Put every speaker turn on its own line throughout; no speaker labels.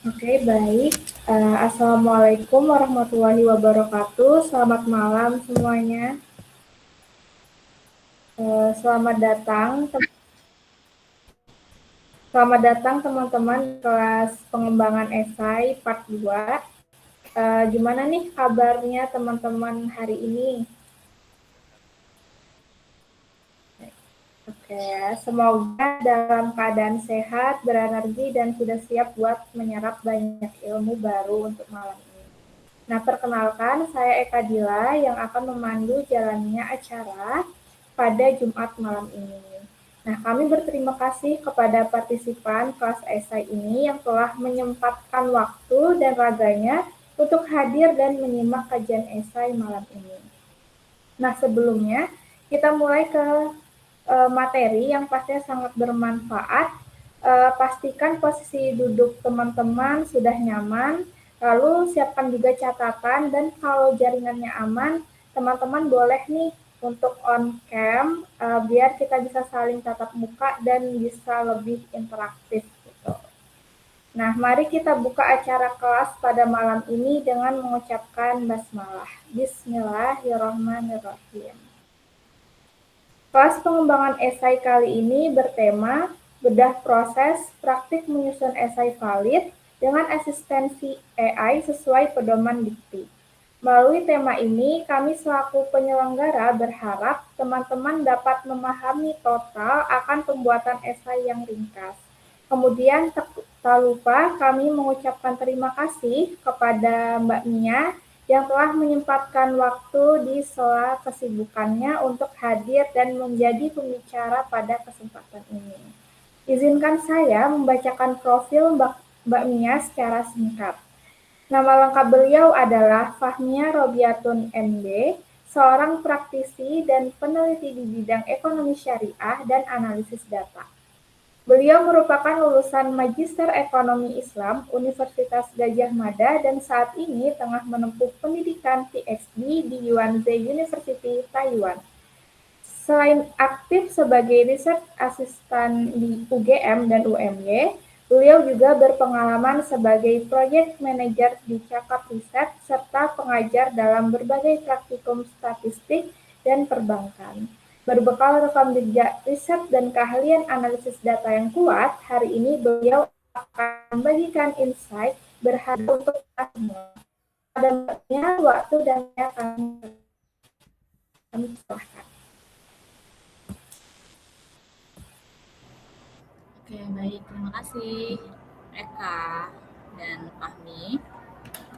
Oke, baik. Assalamualaikum warahmatullahi wabarakatuh. Selamat malam semuanya. Selamat datang, selamat datang teman-teman di kelas pengembangan esai part 2. Gimana nih kabarnya teman-teman hari ini? Oke, semoga dalam keadaan sehat, berenergi, dan sudah siap buat menyerap banyak ilmu baru untuk malam ini. Nah, perkenalkan, saya Eka Dila yang akan memandu jalannya acara pada Jumat malam ini. Nah, kami berterima kasih kepada partisipan kelas esai ini yang telah menyempatkan waktu dan raganya untuk hadir dan menyimak kajian esai malam ini. Nah, sebelumnya kita mulai ke materi yang pastinya sangat bermanfaat. Pastikan posisi duduk teman-teman sudah nyaman, lalu siapkan juga catatan, dan kalau jaringannya aman, teman-teman boleh nih untuk on cam biar kita bisa saling tatap muka dan bisa lebih interaktif gitu. Nah, mari kita buka acara kelas pada malam ini dengan mengucapkan basmalah. Bismillahirrahmanirrahim. Kelas pengembangan esai kali ini bertema bedah proses praktik menyusun esai valid dengan asistensi AI sesuai pedoman dikti. Melalui tema ini, kami selaku penyelenggara berharap teman-teman dapat memahami total akan pembuatan esai yang ringkas. Kemudian, tak lupa kami mengucapkan terima kasih kepada Mbak Mia yang telah menyempatkan waktu di sela kesibukannya untuk hadir dan menjadi pembicara pada kesempatan ini. Izinkan saya membacakan profil Mbak Mia secara singkat. Nama lengkap beliau adalah Fahmia Robiatun MD, seorang praktisi dan peneliti di bidang ekonomi syariah dan analisis data. Beliau merupakan lulusan Magister Ekonomi Islam Universitas Gadjah Mada dan saat ini tengah menempuh pendidikan PhD di Yunzhe University, Taiwan. Selain aktif sebagai Research Assistant di UGM dan UMY, beliau juga berpengalaman sebagai Project Manager di Cakap Riset serta pengajar dalam berbagai praktikum statistik dan perbankan. Berbekal rekam jejak riset dan keahlian analisis data yang kuat, hari ini beliau akan membagikan insight berharga untuk kita semua. Pada waktu dan kami persilahkan.
Oke, baik. Terima kasih Eka dan Fahmi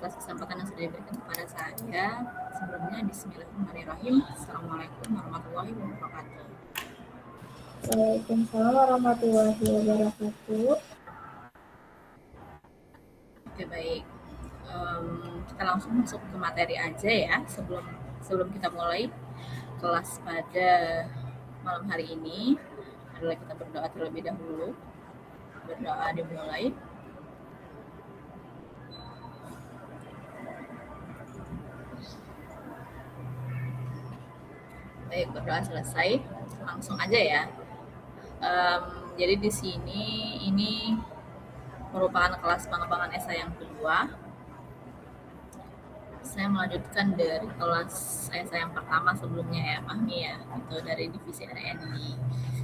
atas kesempatan yang sudah diberikan kepada saya. Sebelumnya, Bismillahirrahmanirrahim. Assalamualaikum warahmatullahi wabarakatuh.
Waalaikumsalam warahmatullahi wabarakatuh.
Oke, baik. Kita langsung masuk ke materi aja ya. Sebelum kita mulai kelas pada malam hari ini, adalah kita berdoa terlebih dahulu. Berdoa dimulai. Baik, berdoa selesai. Langsung aja ya. Jadi di sini ini merupakan kelas pengembangan esai yang kedua. Saya melanjutkan dari kelas esai yang pertama sebelumnya ya, Fahmi ya, itu dari divisi RNI.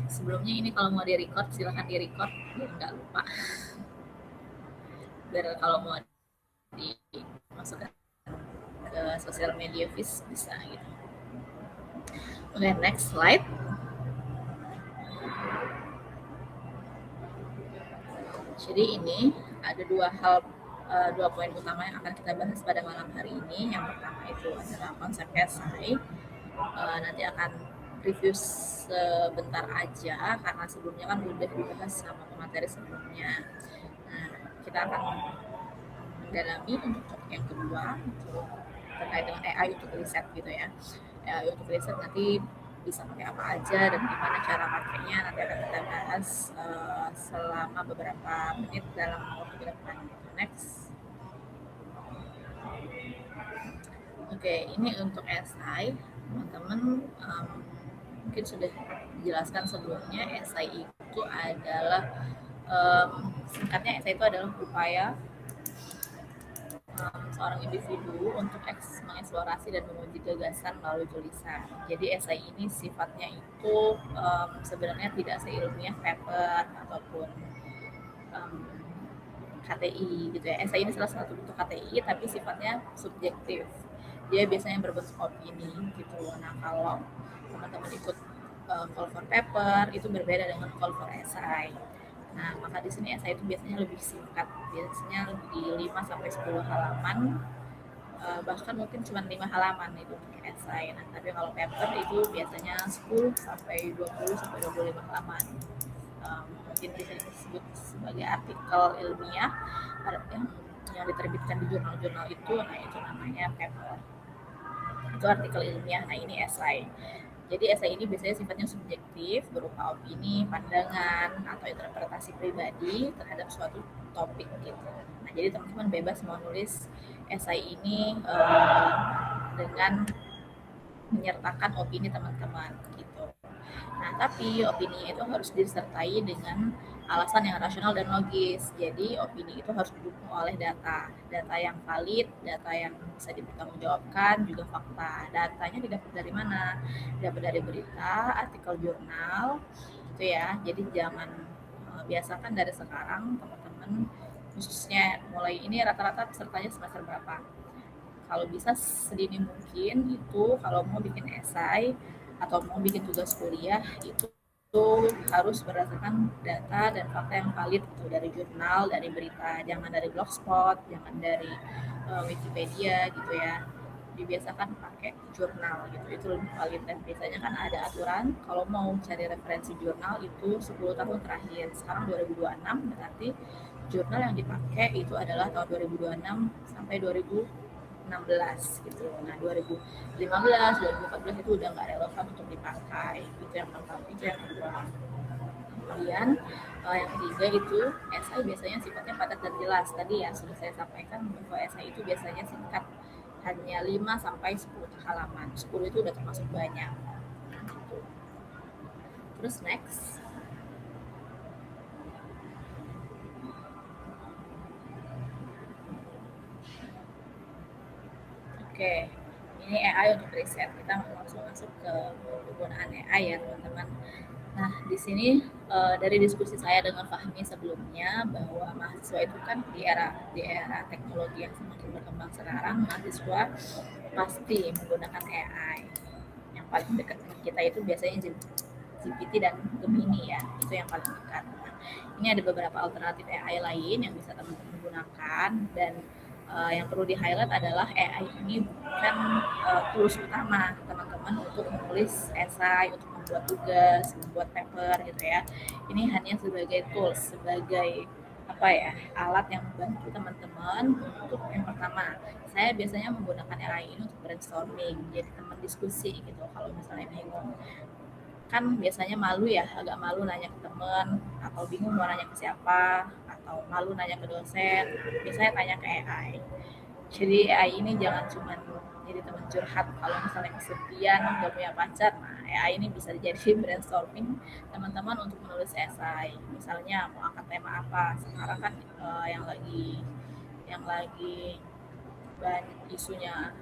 Sebelumnya ini kalau mau di-record silahkan di-record biar nggak lupa. Biar kalau mau dimasukkan ke sosial media bisa gitu. Oke, next slide. Jadi ini ada dua poin utama yang akan kita bahas pada malam hari ini. Yang pertama itu adalah konsep esai. Nanti akan review sebentar aja karena sebelumnya kan udah dibahas sama pemateri sebelumnya. Nah, kita akan mendalami untuk topik yang kedua terkait dengan AI untuk riset gitu ya. AI untuk riset nanti bisa pakai apa aja dan gimana cara pakainya nanti akan kita bahas selama beberapa menit dalam waktu ke depan. Next. Oke, ini untuk esai teman-teman mungkin sudah dijelaskan sebelumnya. Esai itu adalah singkatnya esai itu adalah upaya seorang individu untuk mengeksplorasi dan menguji gagasan melalui tulisan. Jadi esai ini sifatnya itu sebenarnya tidak seilmiah paper ataupun um, KTI gitu ya. Esai ini salah satu bentuk KTI tapi sifatnya subjektif. Dia biasanya berbentuk opini gitu. Nah kalau teman-teman ikut call for paper itu berbeda dengan call for esai. Nah, maka di sini esai itu biasanya lebih singkat, biasanya di 5 sampai 10 halaman, bahkan mungkin cuma 5 halaman itu untuk esai. Nah, tapi kalau paper itu biasanya 10 sampai 20 sampai 25 halaman. Mungkin bisa disebut sebagai artikel ilmiah yang diterbitkan di jurnal-jurnal itu, nah itu namanya paper. Itu artikel ilmiah, nah ini esai. Jadi esai ini biasanya sifatnya subjektif, berupa opini, pandangan, atau interpretasi pribadi terhadap suatu topik gitu. Nah, jadi teman-teman bebas mau nulis esai ini dengan menyertakan opini teman-teman gitu. Nah, tapi opini itu harus disertai dengan alasan yang rasional dan logis. Jadi opini itu harus didukung oleh data yang valid, data yang bisa dipertanggungjawabkan, juga fakta. Datanya didapat dari mana? Dapat dari berita, artikel jurnal, itu ya. Jadi jangan biasakan dari sekarang teman-teman, khususnya mulai ini rata-rata pesertanya semester berapa? Kalau bisa sedini mungkin itu kalau mau bikin esai atau mau bikin tugas kuliah itu harus berdasarkan data dan fakta yang valid itu dari jurnal, dari berita, jangan dari blogspot, jangan dari Wikipedia gitu ya. Dibiasakan pakai jurnal gitu, itu lebih valid dan biasanya kan ada aturan kalau mau cari referensi jurnal itu 10 tahun terakhir. Sekarang 2026 berarti jurnal yang dipakai itu adalah tahun 2026 sampai 2016 gitu. Nah 2015, 2014 itu udah nggak relevan untuk dipakai. Itu yang pertama, itu yang kedua. Kemudian yang ketiga itu esai biasanya sifatnya padat dan jelas. Tadi ya sudah saya sampaikan bahwa esai itu biasanya singkat, hanya 5 sampai 10 halaman. 10 itu udah termasuk banyak. Gitu. Terus next. Oke, ini AI untuk riset. Kita langsung masuk ke penggunaan AI ya teman-teman. Nah, di sini dari diskusi saya dengan Fahmi sebelumnya bahwa mahasiswa itu kan di era teknologi yang semakin berkembang sekarang, mahasiswa pasti menggunakan AI. Yang paling dekat dengan kita itu biasanya GPT dan Gemini ya, itu yang paling dekat. Nah, ini ada beberapa alternatif AI lain yang bisa teman-teman gunakan dan yang perlu di-highlight adalah AI ini bukan tools utama teman-teman untuk menulis esai, untuk membuat tugas, membuat paper gitu ya. Ini hanya sebagai tools, sebagai apa ya, alat yang membantu teman-teman untuk yang pertama. Saya biasanya menggunakan AI ini untuk brainstorming, jadi teman diskusi gitu. Kalau misalnya bingung, kan biasanya malu ya, agak malu nanya ke teman, atau bingung mau nanya ke siapa, atau malu nanya ke dosen, biasanya tanya ke AI. Jadi AI ini jangan cuma jadi teman curhat kalau misalnya kesepian, nggak punya pacar. Nah, AI ini bisa jadi brainstorming teman-teman untuk menulis esai. Misalnya mau angkat tema apa? Sekarang kan yang lagi banyak isunya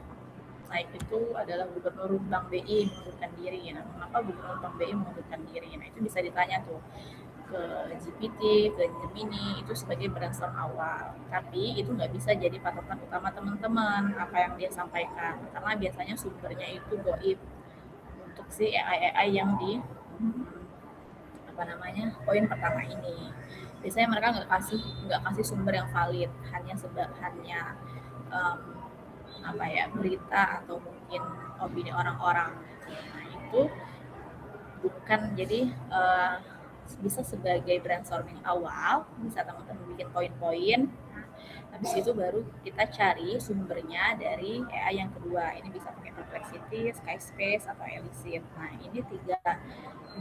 naik itu adalah Gubernur Bank BI mengundurkan diri. Nah, mengapa Gubernur Bank BI mengundurkan diri? Nah, itu bisa ditanya tuh ke GPT, ke Gemini, itu sebagai brainstorm awal. Tapi itu nggak bisa jadi patokan utama teman-teman apa yang dia sampaikan, karena biasanya sumbernya itu goib untuk si AI yang di poin pertama ini. Biasanya mereka nggak kasih sumber yang valid, hanya um, berita atau mungkin opini orang-orang. Nah itu bukan, jadi bisa sebagai brainstorming awal, bisa teman-teman bikin poin-poin. Habis itu baru kita cari sumbernya dari AI yang kedua. Ini bisa pakai Perplexity, Skyspace, atau Elicit. Nah ini tiga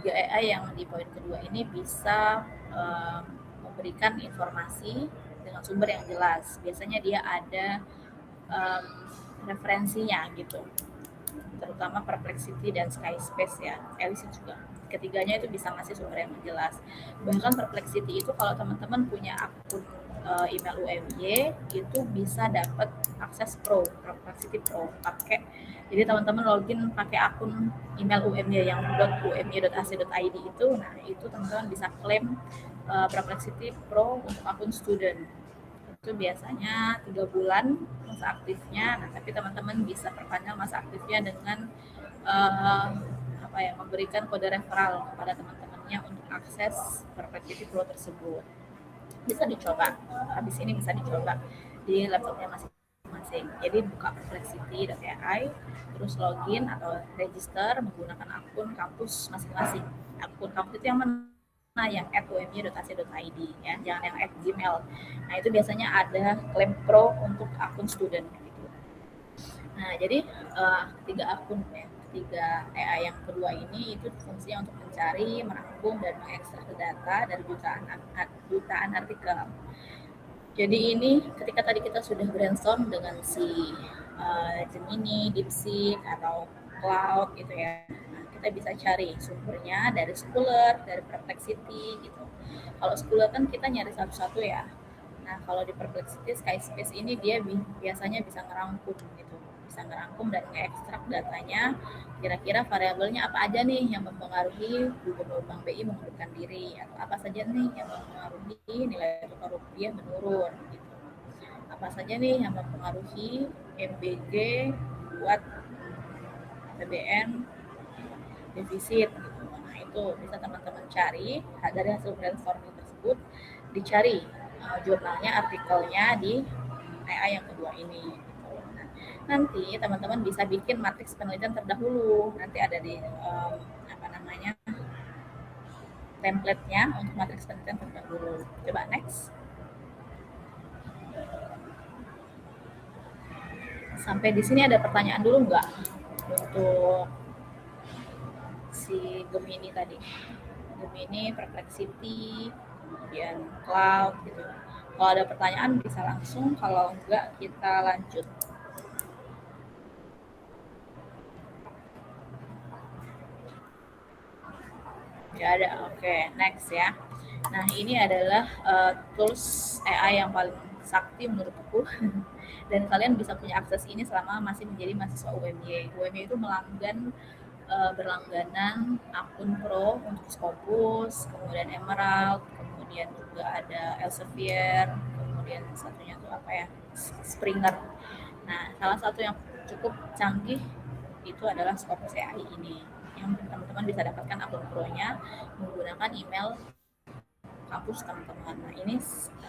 AI yang di poin kedua ini bisa memberikan informasi dengan sumber yang jelas. Biasanya dia ada referensinya gitu, terutama Perplexity dan Skyspace ya. Elicit juga, ketiganya itu bisa ngasih sumber yang jelas. Bahkan Perplexity itu kalau teman-teman punya akun email UMY itu bisa dapat akses Pro, Perplexity Pro pakai. Jadi teman-teman login pakai akun email UMY yang .umy.ac.id itu, nah itu teman-teman bisa klaim Perplexity Pro untuk akun student. Itu biasanya 3 bulan masa aktifnya. Nah, tapi teman-teman bisa perpanjang masa aktifnya dengan memberikan kode referral kepada teman-temannya untuk akses Perplexity Pro tersebut. Bisa dicoba. Habis ini bisa dicoba di laptopnya masing-masing. Jadi buka perplexity.ai, terus login atau register menggunakan akun kampus masing-masing. Akun kampus itu yang mana? Yang @umy.ac.id ya, jangan yang @gmail. Nah, itu biasanya ada klaim pro untuk akun student gitu. Nah, jadi ketiga akun ya, ketiga AI yang kedua ini itu fungsinya untuk mencari, merangkum dan mengekstrak data dari jutaan artikel. Jadi ini ketika tadi kita sudah brainstorm dengan si Gemini, DeepSeek atau Cloud gitu ya. Nah, kita bisa cari sumbernya dari Scholar, dari Perplexity gitu. Kalau Scholar kan kita nyari satu-satu ya. Nah, kalau di Perplexity Skyspace ini dia biasanya bisa ngerangkum gitu. Bisa ngerangkum dan ngekstrak datanya, kira-kira variabelnya apa aja nih yang mempengaruhi Gubernur Bank BI mengundurkan diri, atau apa saja nih yang mempengaruhi nilai tukar rupiah menurun gitu. Apa saja nih yang mempengaruhi MBG buat APBN defisit gitu. Nah, itu bisa teman-teman cari dari hasil brainstorming tersebut, dicari jurnalnya, artikelnya di AI yang kedua ini. Nanti teman-teman bisa bikin matriks penelitian terdahulu. Nanti ada di template-nya untuk matriks penelitian terdahulu. Coba next. Sampai di sini ada pertanyaan dulu nggak untuk si Gemini tadi? Gemini, Perplexity, kemudian Cloud gitu. Kalau ada pertanyaan bisa langsung, kalau enggak kita lanjut. Ya ada, oke, next ya. Nah, ini adalah tools AI yang paling sakti menurutku dan kalian bisa punya akses ini selama masih menjadi mahasiswa UMY. UMY itu berlangganan akun Pro untuk Scopus, kemudian Emerald, kemudian juga ada Elsevier, kemudian satunya itu apa ya, Springer. Nah, salah satu yang cukup canggih itu adalah Scopus AI ini, yang teman-teman bisa dapatkan akun Pro-nya menggunakan email kampus teman-teman. Nah, ini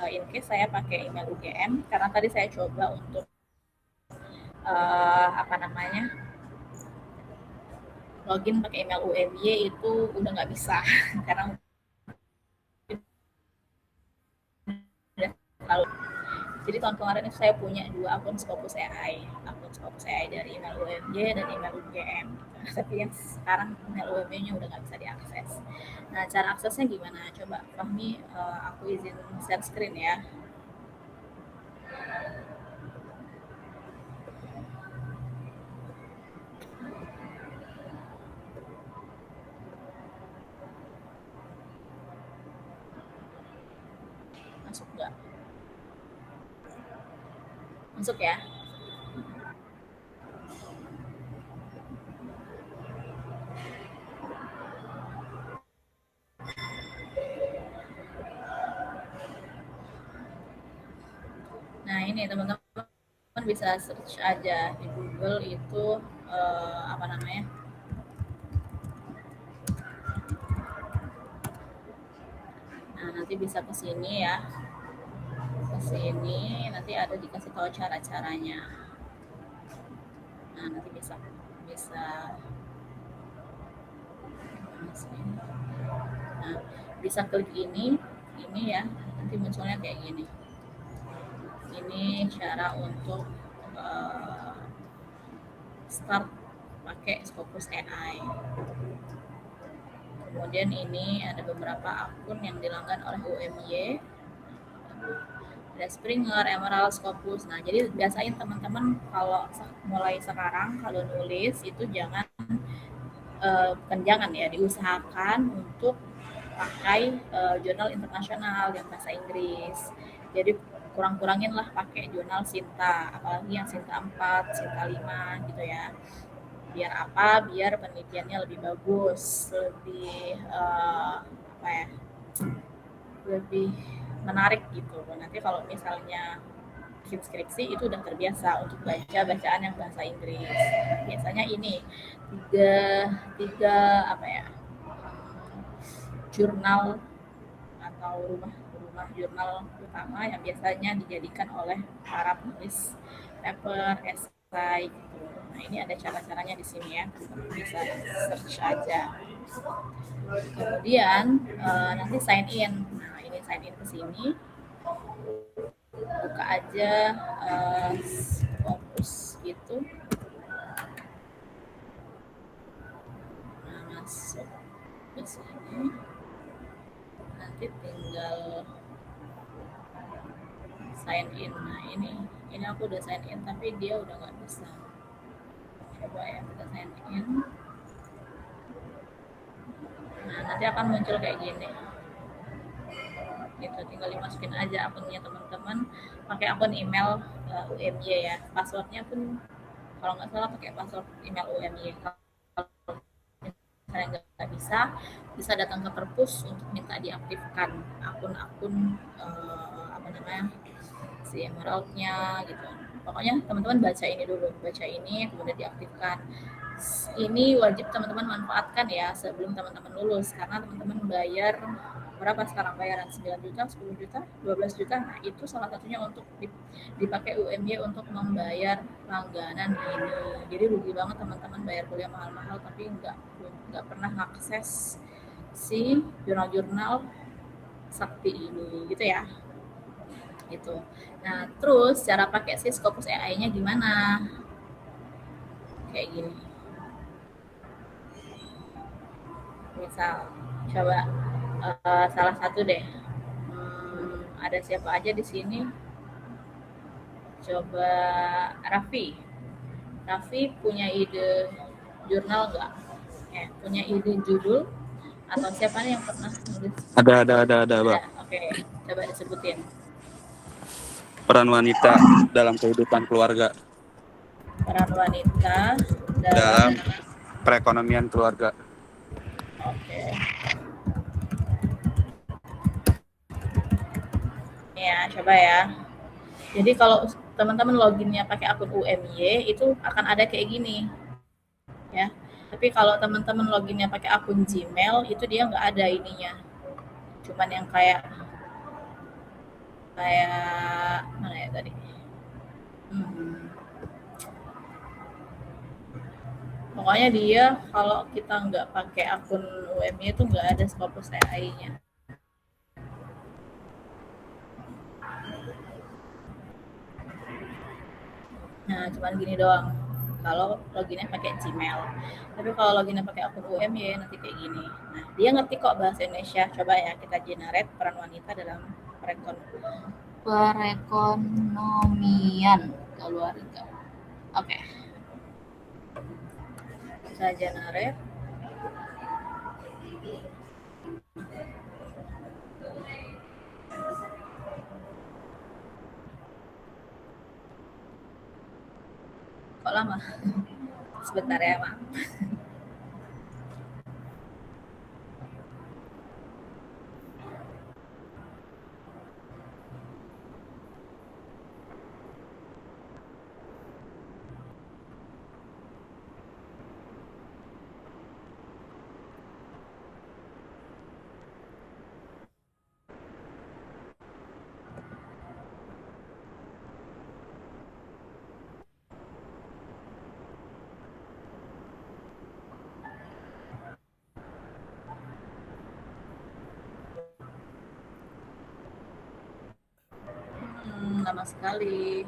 in case saya pakai email UGM karena tadi saya coba untuk login pakai email UMY itu udah nggak bisa karena udah terlalu. Jadi tahun kemarin saya punya 2 akun Scopus AI dari email UMY dan email UGM. Tapi yang sekarang email UMY-nya udah nggak bisa diakses. Nah, cara aksesnya gimana? Coba Fahmi, aku izin share screen ya. Masuk nggak? Masuk ya? Nah, ini teman-teman bisa search aja di Google itu Nah, nanti bisa ke sini ya. Ke sini nanti ada dikasih tahu cara-caranya. Nah, nanti bisa nah, bisa klik ini ya, nanti munculnya kayak gini. Ini cara untuk start pakai Scopus AI. Kemudian ini ada beberapa akun yang dilanggan oleh UMY, ada Springer, Emerald, Scopus. Nah, jadi biasain teman-teman kalau mulai sekarang kalau nulis itu jangan ya, diusahakan untuk pakai jurnal internasional yang bahasa Inggris. Jadi kurang-kurangin lah pakai jurnal Sinta, apalagi yang Sinta 4, Sinta 5 gitu ya. Biar apa? Biar penelitiannya lebih bagus, lebih apa ya? Lebih menarik gitu. Nanti kalau misalnya skripsi itu udah terbiasa untuk baca bacaan yang bahasa Inggris. Biasanya ini tiga tiga apa ya, jurnal atau rumah jurnal utama yang biasanya dijadikan oleh para penulis paper, esai gitu. Nah ini ada cara-caranya di sini ya, bisa search aja. Kemudian nanti sign in. Nah ini sign in ke sini, buka aja Scopus gitu. Nah masuk ke sini, nanti tinggal sign in. Nah ini aku udah sign in tapi dia udah nggak bisa. Coba ya kita sign in. Nah nanti akan muncul kayak gini. Gitu, tinggal dimasukin aja akunnya teman-teman, pakai akun email UMY ya. Passwordnya pun kalau nggak salah pakai password email UMY. Kalau misalnya nggak bisa datang ke perpus untuk minta diaktifkan akun-akun apa namanya, si emeraldnya gitu. Pokoknya teman-teman baca ini dulu, baca ini kemudian diaktifkan. Ini wajib teman-teman manfaatkan ya sebelum teman-teman lulus, karena teman-teman bayar berapa sekarang bayaran, 9 juta, 10 juta, 12 juta. Nah itu salah satunya untuk dipakai UMY untuk membayar langganan ini. Jadi rugi banget teman-teman bayar kuliah mahal-mahal tapi nggak pernah akses si jurnal-jurnal sakti ini gitu ya. Gitu. Nah terus cara pakai si Scopus AI-nya gimana? Kayak gini. Misal coba salah satu deh, ada siapa aja di sini, coba Raffi punya ide jurnal nggak, punya ide judul, atau siapa nih yang pernah nulis?
Ada Mbak.
Oke, coba disebutin.
Peran wanita dalam kehidupan keluarga.
Peran wanita
dalam perekonomian keluarga.
Oke. Ya, coba ya. Jadi kalau teman-teman loginnya pakai akun UMY itu akan ada kayak gini. Ya. Tapi kalau teman-teman loginnya pakai akun Gmail itu dia nggak ada ininya. Cuman yang kayak mana ya tadi? Pokoknya dia kalau kita nggak pakai akun UMY itu nggak ada Scopus AI-nya. Nah, cuman gini doang. Kalau loginnya pakai Gmail. Tapi kalau loginnya pakai akun UMY nanti kayak gini. Nah, dia ngerti kok bahasa Indonesia. Coba ya kita generate peran wanita dalam perekonomian keluarga. Oke. Kita generate. Kok lama? Sebentar ya, Mak. Lama sekali.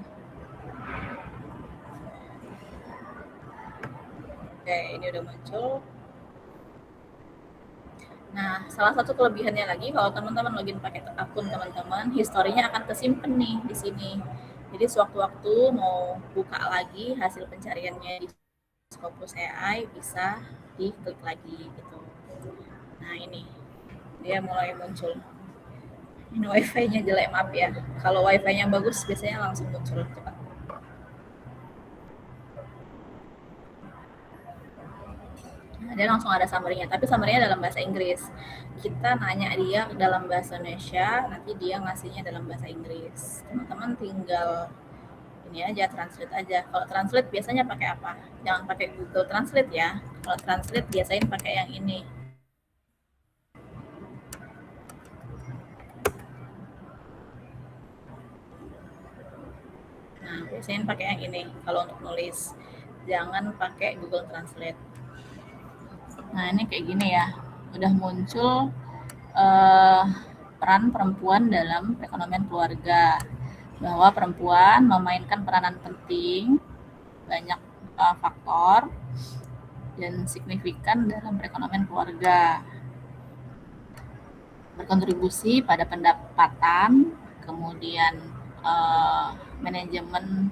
Oke, ini udah muncul. Nah, salah satu kelebihannya lagi kalau teman-teman login pakai akun teman-teman, historinya akan kesimpan nih di sini. Jadi sewaktu-waktu mau buka lagi hasil pencariannya di Scopus AI bisa diklik lagi gitu. Nah, ini dia mulai muncul. Ini wifi-nya jelek, maaf ya. Kalau wifi-nya bagus biasanya langsung muncul cepat. Nah, dia langsung ada summary-nya, tapi summary-nya dalam bahasa Inggris. Kita nanya dia dalam bahasa Indonesia, nanti dia ngasihnya dalam bahasa Inggris. Teman-teman tinggal ini aja, translate aja. Kalau translate biasanya pakai apa? Jangan pakai Google Translate ya. Kalau translate biasain pakai yang ini. Nah, biasain pakai yang ini kalau untuk nulis. Jangan pakai Google Translate. Nah, ini kayak gini ya. Udah muncul peran perempuan dalam perekonomian keluarga. Bahwa perempuan memainkan peranan penting, banyak faktor dan signifikan dalam perekonomian keluarga. Berkontribusi pada pendapatan, kemudian manajemen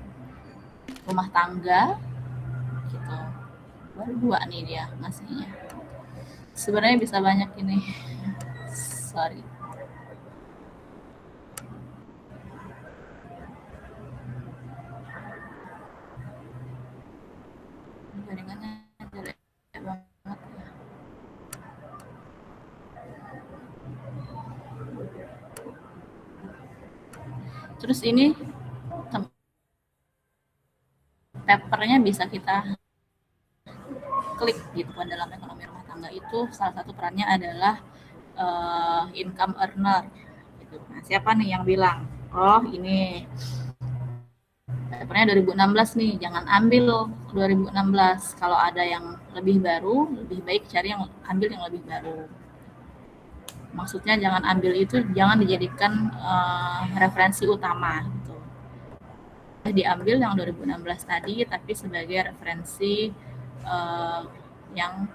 rumah tangga, gitu. Baru 2 nih dia ngasihnya. Sebenarnya bisa banyak ini. Sorry. Jaringannya jelek banget ya. Terus ini papernya bisa kita klik gitu kan. Dalam ekonomi rumah tangga itu salah satu perannya adalah income earner gitu. Nah, siapa nih yang bilang, oh ini papernya 2016 nih, jangan ambil 2016. Kalau ada yang lebih baru, lebih baik cari yang ambil yang lebih baru. Maksudnya jangan ambil itu, jangan dijadikan referensi utama gitu. Diambil yang 2016 tadi, tapi sebagai referensi yang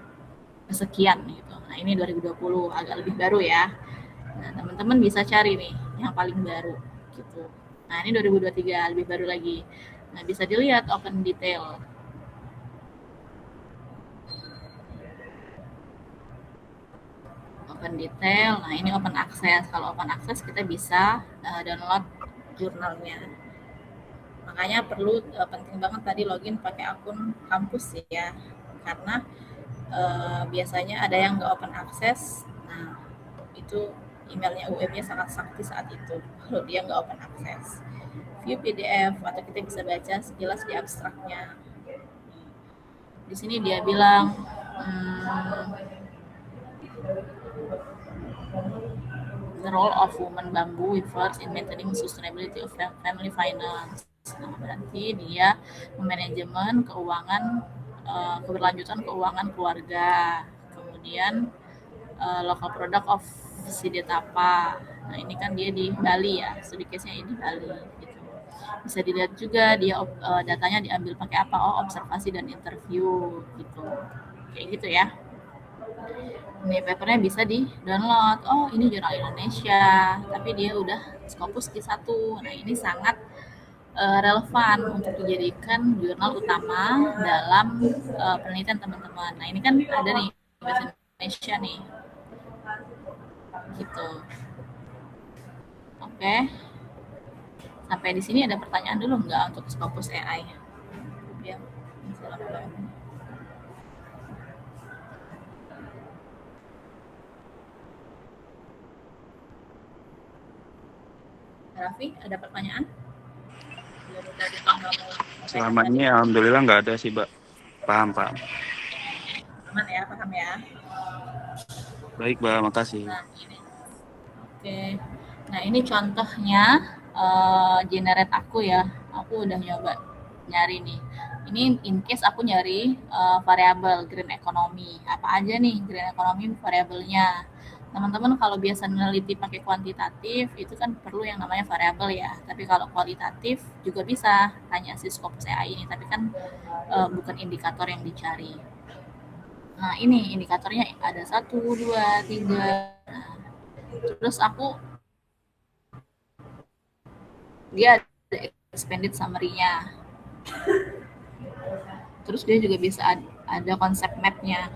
kesekian gitu. Nah, ini 2020 agak lebih baru ya. Nah, teman-teman bisa cari nih yang paling baru gitu. Nah, ini 2023 lebih baru lagi. Nah, bisa dilihat open detail. Open detail. Nah, ini open access. Kalau open access kita bisa download jurnalnya. Makanya perlu penting banget tadi login pakai akun kampus ya. Karena biasanya ada yang nggak open access. Nah, itu emailnya UM-nya sangat sakti saat itu kalau dia nggak open access. View PDF atau kita bisa baca sekilas di abstraknya. Di sini dia bilang the role of women bamboo weavers in maintaining sustainability of family finance. Nah, berarti dia memanajemen keuangan, keberlanjutan keuangan keluarga. Kemudian local product of Sidetapa. Nah, ini kan dia di Bali ya, studi case-nya di Bali gitu. Bisa dilihat juga dia datanya diambil pakai apa? Oh, observasi dan interview gitu. Kayak gitu ya. Ini papernya bisa di download. Oh, ini jurnal Indonesia, tapi dia udah Scopus Q1. Nah, ini sangat relevan untuk dijadikan jurnal utama dalam penelitian teman-teman. Nah, ini kan ada nih bahasa Indonesia nih. Gitu. Oke. Sampai di sini ada pertanyaan dulu nggak untuk Scopus AI? Ya, silakan. Raffi, ada pertanyaan?
Selama ini alhamdulillah nggak ada sih, Mbak. Paham.
Aman ya, paham ya.
Baik, Mbak, makasih.
Nah, ini. Oke. Nah, ini contohnya generate aku ya. Aku udah nyoba nyari nih. Ini in case aku nyari variabel green economy. Apa aja nih green economy variabelnya? Teman-teman kalau biasa meneliti pakai kuantitatif itu kan perlu yang namanya variabel ya. Tapi kalau kualitatif juga bisa tanya si Scopus AI ini, tapi kan bukan indikator yang dicari. Nah, ini indikatornya ada 1, 2, 3. Nah, terus dia ada expanded summary-nya. Terus dia juga bisa ada konsep map-nya.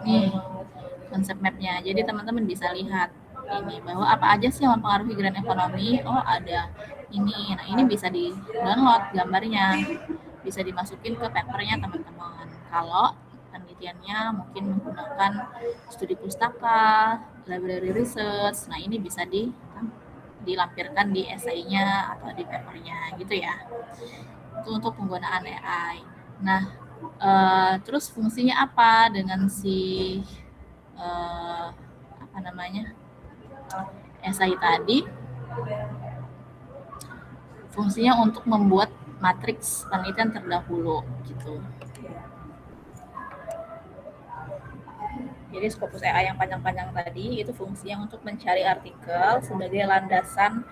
Nih, konsep mapnya. Jadi teman-teman bisa lihat ini bahwa apa aja sih yang mempengaruhi grand ekonomi. Oh, ada ini. Nah, ini bisa di-download gambarnya. Bisa dimasukin ke papernya teman-teman. Kalau penelitiannya mungkin menggunakan studi pustaka, library research. Nah, ini bisa dilampirkan di esainya atau di papernya gitu ya. Itu untuk penggunaan AI. Nah, terus fungsinya apa dengan si apa namanya esai tadi? Fungsinya untuk membuat matriks penelitian terdahulu gitu. Jadi Scopus AI yang panjang-panjang tadi itu fungsinya untuk mencari artikel sebagai landasan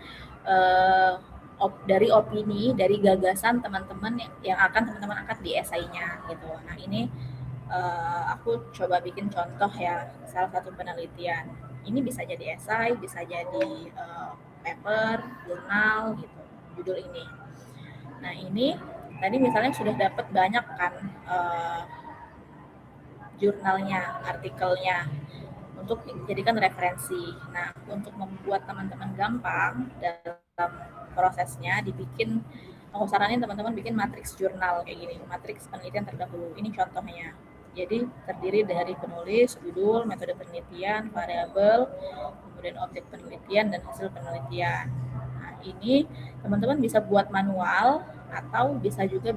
dari opini, dari gagasan teman-teman yang akan teman-teman angkat di esainya gitu. Nah, ini aku coba bikin contoh ya, salah satu penelitian. Ini bisa jadi esai, bisa jadi paper, jurnal gitu, judul ini. Nah, ini tadi misalnya sudah dapat banyak kan jurnalnya, artikelnya untuk dijadikan referensi. Nah, untuk membuat teman-teman gampang dalam prosesnya, aku saranin teman-teman bikin matriks jurnal kayak gini, matriks penelitian terdahulu. Ini contohnya. Jadi terdiri dari penulis, judul, metode penelitian, variabel, kemudian objek penelitian dan hasil penelitian. Nah, ini teman-teman bisa buat manual atau bisa juga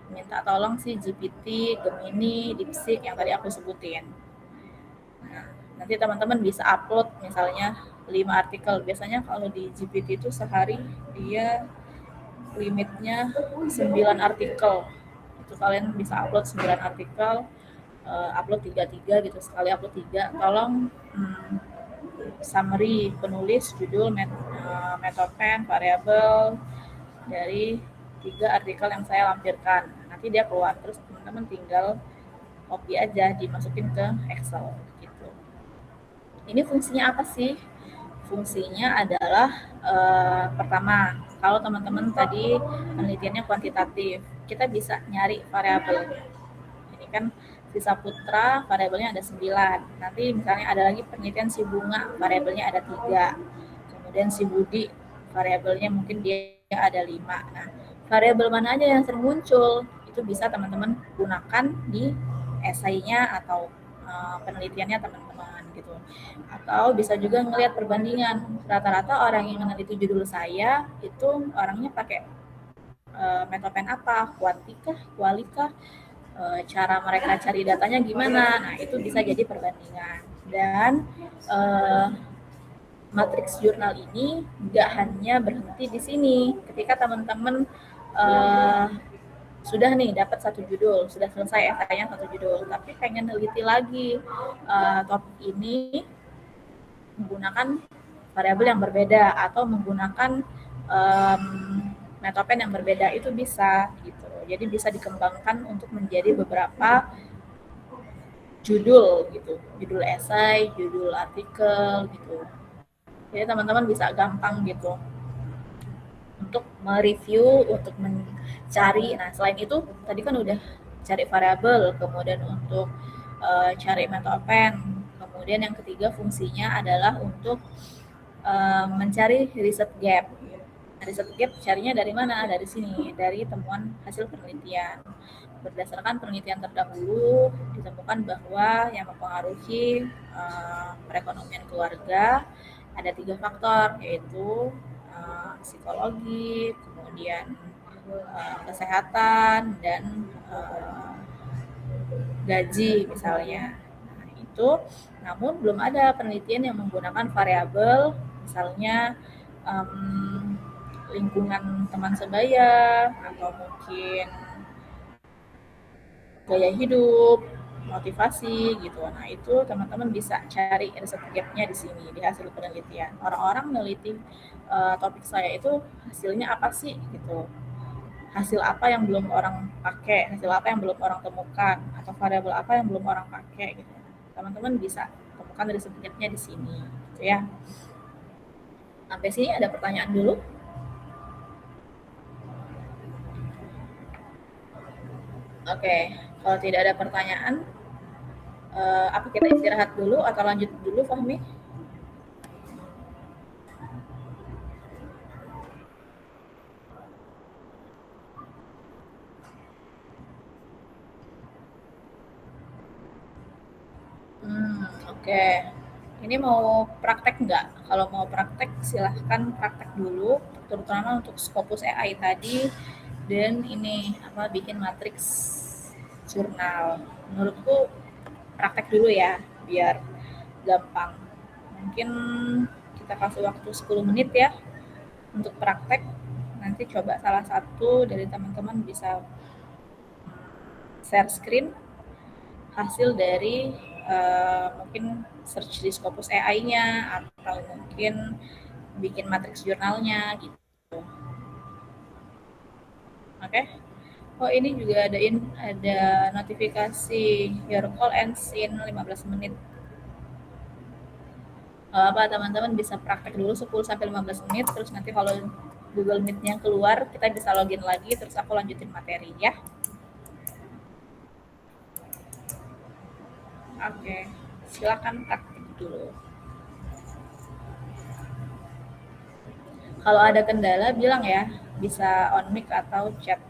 minta tolong si GPT, Gemini, DeepSeek yang tadi aku sebutin. Nah, nanti teman-teman bisa upload misalnya 5 artikel. Biasanya kalau di GPT itu sehari dia limitnya 9 artikel. Itu kalian bisa upload 9 artikel, upload 3 gitu, sekali upload 3. Tolong summary penulis, judul, metopen, variabel dari 3 artikel yang saya lampirkan. Nanti dia keluar, terus teman-teman tinggal copy aja, dimasukin ke Excel gitu. Ini fungsinya apa sih? Fungsinya adalah pertama, kalau teman-teman tadi penelitiannya kuantitatif, kita bisa nyari variabel. Ini kan si Saputra variabelnya ada 9. Nanti misalnya ada lagi penelitian si Bunga, variabelnya ada 3. Kemudian si Budi variabelnya mungkin dia ada 5. Nah, variabel mana aja yang sering muncul itu bisa teman-teman gunakan di esainya atau penelitiannya teman-teman gitu. Atau bisa juga ngelihat perbandingan. Rata-rata orang yang meneliti judul saya itu orangnya pakai metopen apa, kuantikah, kualikah, cara mereka cari datanya gimana. Nah, itu bisa jadi perbandingan. Dan matriks jurnal ini nggak hanya berhenti di sini. Ketika teman-teman sudah nih dapat satu judul, sudah selesai esainya satu judul, tapi pengen neliti lagi topik ini menggunakan variabel yang berbeda atau menggunakan metopen yang berbeda, itu bisa gitu. Jadi bisa dikembangkan untuk menjadi beberapa judul gitu, judul esai, judul artikel gitu. Jadi teman-teman bisa gampang gitu untuk mereview, untuk mencari. Nah, selain itu tadi kan udah cari variabel, kemudian untuk cari metopen. Kemudian yang ketiga fungsinya adalah untuk mencari riset gap. Riset gap carinya dari mana? Dari sini, dari temuan hasil penelitian. Berdasarkan penelitian terdahulu ditemukan bahwa yang mempengaruhi perekonomian keluarga ada 3 faktor, yaitu psikologi, kemudian kesehatan, dan gaji misalnya. Nah, itu namun belum ada penelitian yang menggunakan variabel misalnya lingkungan teman sebaya atau mungkin gaya hidup, motivasi gitu. Nah, itu teman-teman bisa cari riset gap-nya di sini di hasil penelitian. Orang-orang meneliti topik saya itu hasilnya apa sih gitu. Hasil apa yang belum orang pakai, hasil apa yang belum orang temukan, atau variabel apa yang belum orang pakai gitu. Teman-teman bisa temukan riset gap-nya di sini gitu ya. Sampai sini ada pertanyaan dulu? Oke, kalau tidak ada pertanyaan, Apa kita istirahat dulu atau lanjut dulu, Fahmi? Oke. Ini mau praktek nggak? Kalau mau praktek silahkan praktek dulu, terutama untuk Scopus AI tadi dan ini apa bikin matriks jurnal. Menurutku praktek dulu ya, biar gampang. Mungkin kita kasih waktu 10 menit ya untuk praktek. Nanti coba salah satu dari teman-teman bisa share screen hasil dari mungkin search di Scopus AI-nya atau mungkin bikin matriks jurnalnya gitu. Oke. Oh, ini juga ada notifikasi your call ends in 15 menit. Apa teman-teman bisa praktek dulu 10 sampai 15 menit terus nanti kalau Google Meet-nya keluar kita bisa login lagi terus aku lanjutin materi ya. Oke. Silakan praktek dulu. Kalau ada kendala bilang ya, bisa on mic atau chat.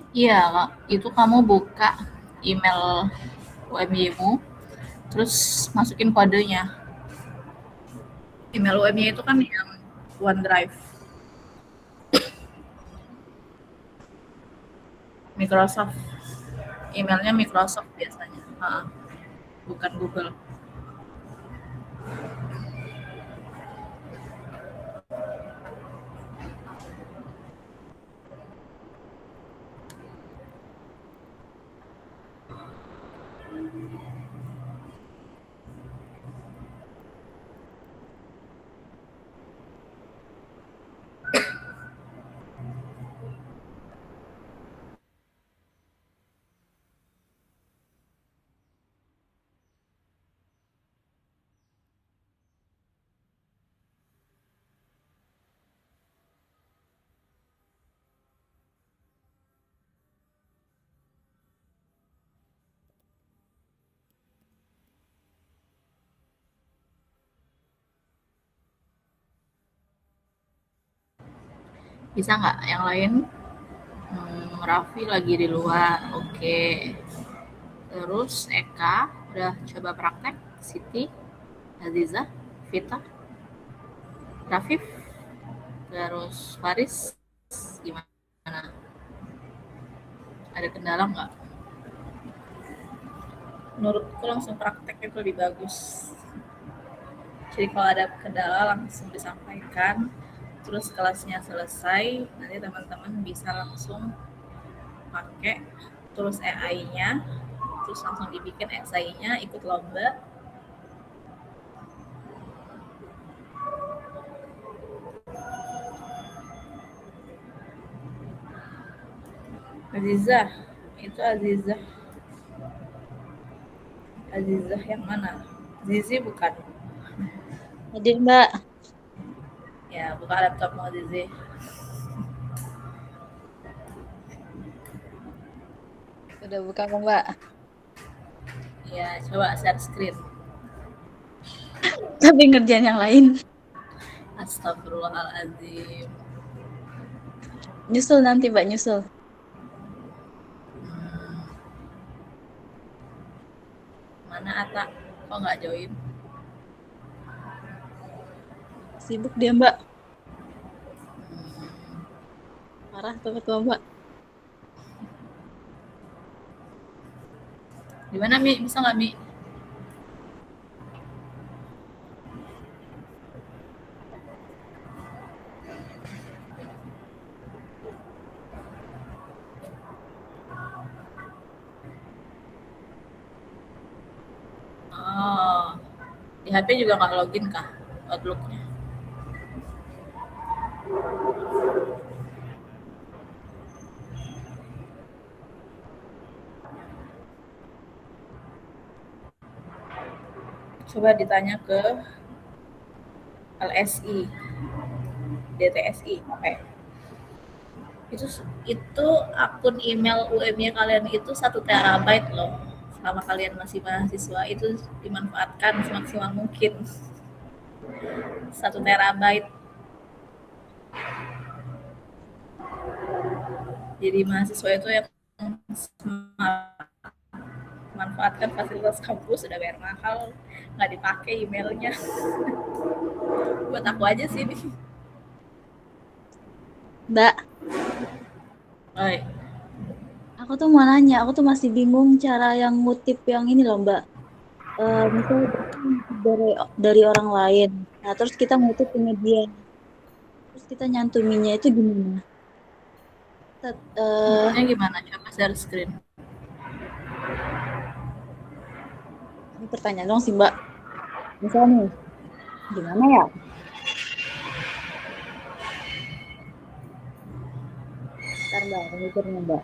Iya, Kak. Itu kamu buka email UMY-mu, terus masukin kodenya. Email UMY itu kan yang OneDrive, Microsoft. Emailnya Microsoft biasanya, bukan Google. Bisa nggak yang lain? Raffi lagi di luar, oke. Terus Eka udah coba praktek, Siti, Aziza, Vita, Rafif, terus Faris, gimana? Ada kendala nggak? Menurutku langsung praktek itu lebih bagus. Jadi kalau ada kendala langsung disampaikan, terus kelasnya selesai, nanti teman-teman bisa langsung pakai terus AI-nya, terus langsung dibikin esainya, ikut lomba. Azizah, itu Azizah. Azizah yang mana? Zizi bukan?
Hadir, Mbak.
Ya, buka laptopmu Zizi.
Udah buka kok, Mbak.
Ya, coba share screen.
Tapi ngerjain yang lain.
Astagfirullahaladzim.
Nyusul nanti, Mbak, nyusul.
Mana Ata? Kok nggak join?
Sibuk dia, Mbak. Parah teman-teman, Mbak.
Gimana Mi? Bisa nggak Mi? Oh, di HP juga nggak login kah Outlook-nya? Coba ditanya ke LSI, DTSI, itu akun email UMY kalian itu 1 terabyte loh. Selama kalian masih mahasiswa itu dimanfaatkan semaksimal mungkin. 1 terabyte. Jadi mahasiswa itu yang manfaatkan fasilitas kampus, udah bayar mahal, nggak dipakai emailnya. Buat aku aja sih ini.
Mbak,
Oi,
aku tuh mau nanya, aku tuh masih bingung cara yang ngutip yang ini loh, Mbak. Misalnya dari orang lain. Nah, terus kita ngutip ke media. Terus kita nyantuminya itu gimana?
ngutipnya gimana? Coba share screen.
Ini pertanyaan dong sih, Mbak. Misalnya nih, gimana ya? Ntar, Mbak, aku mikirnya, Mbak.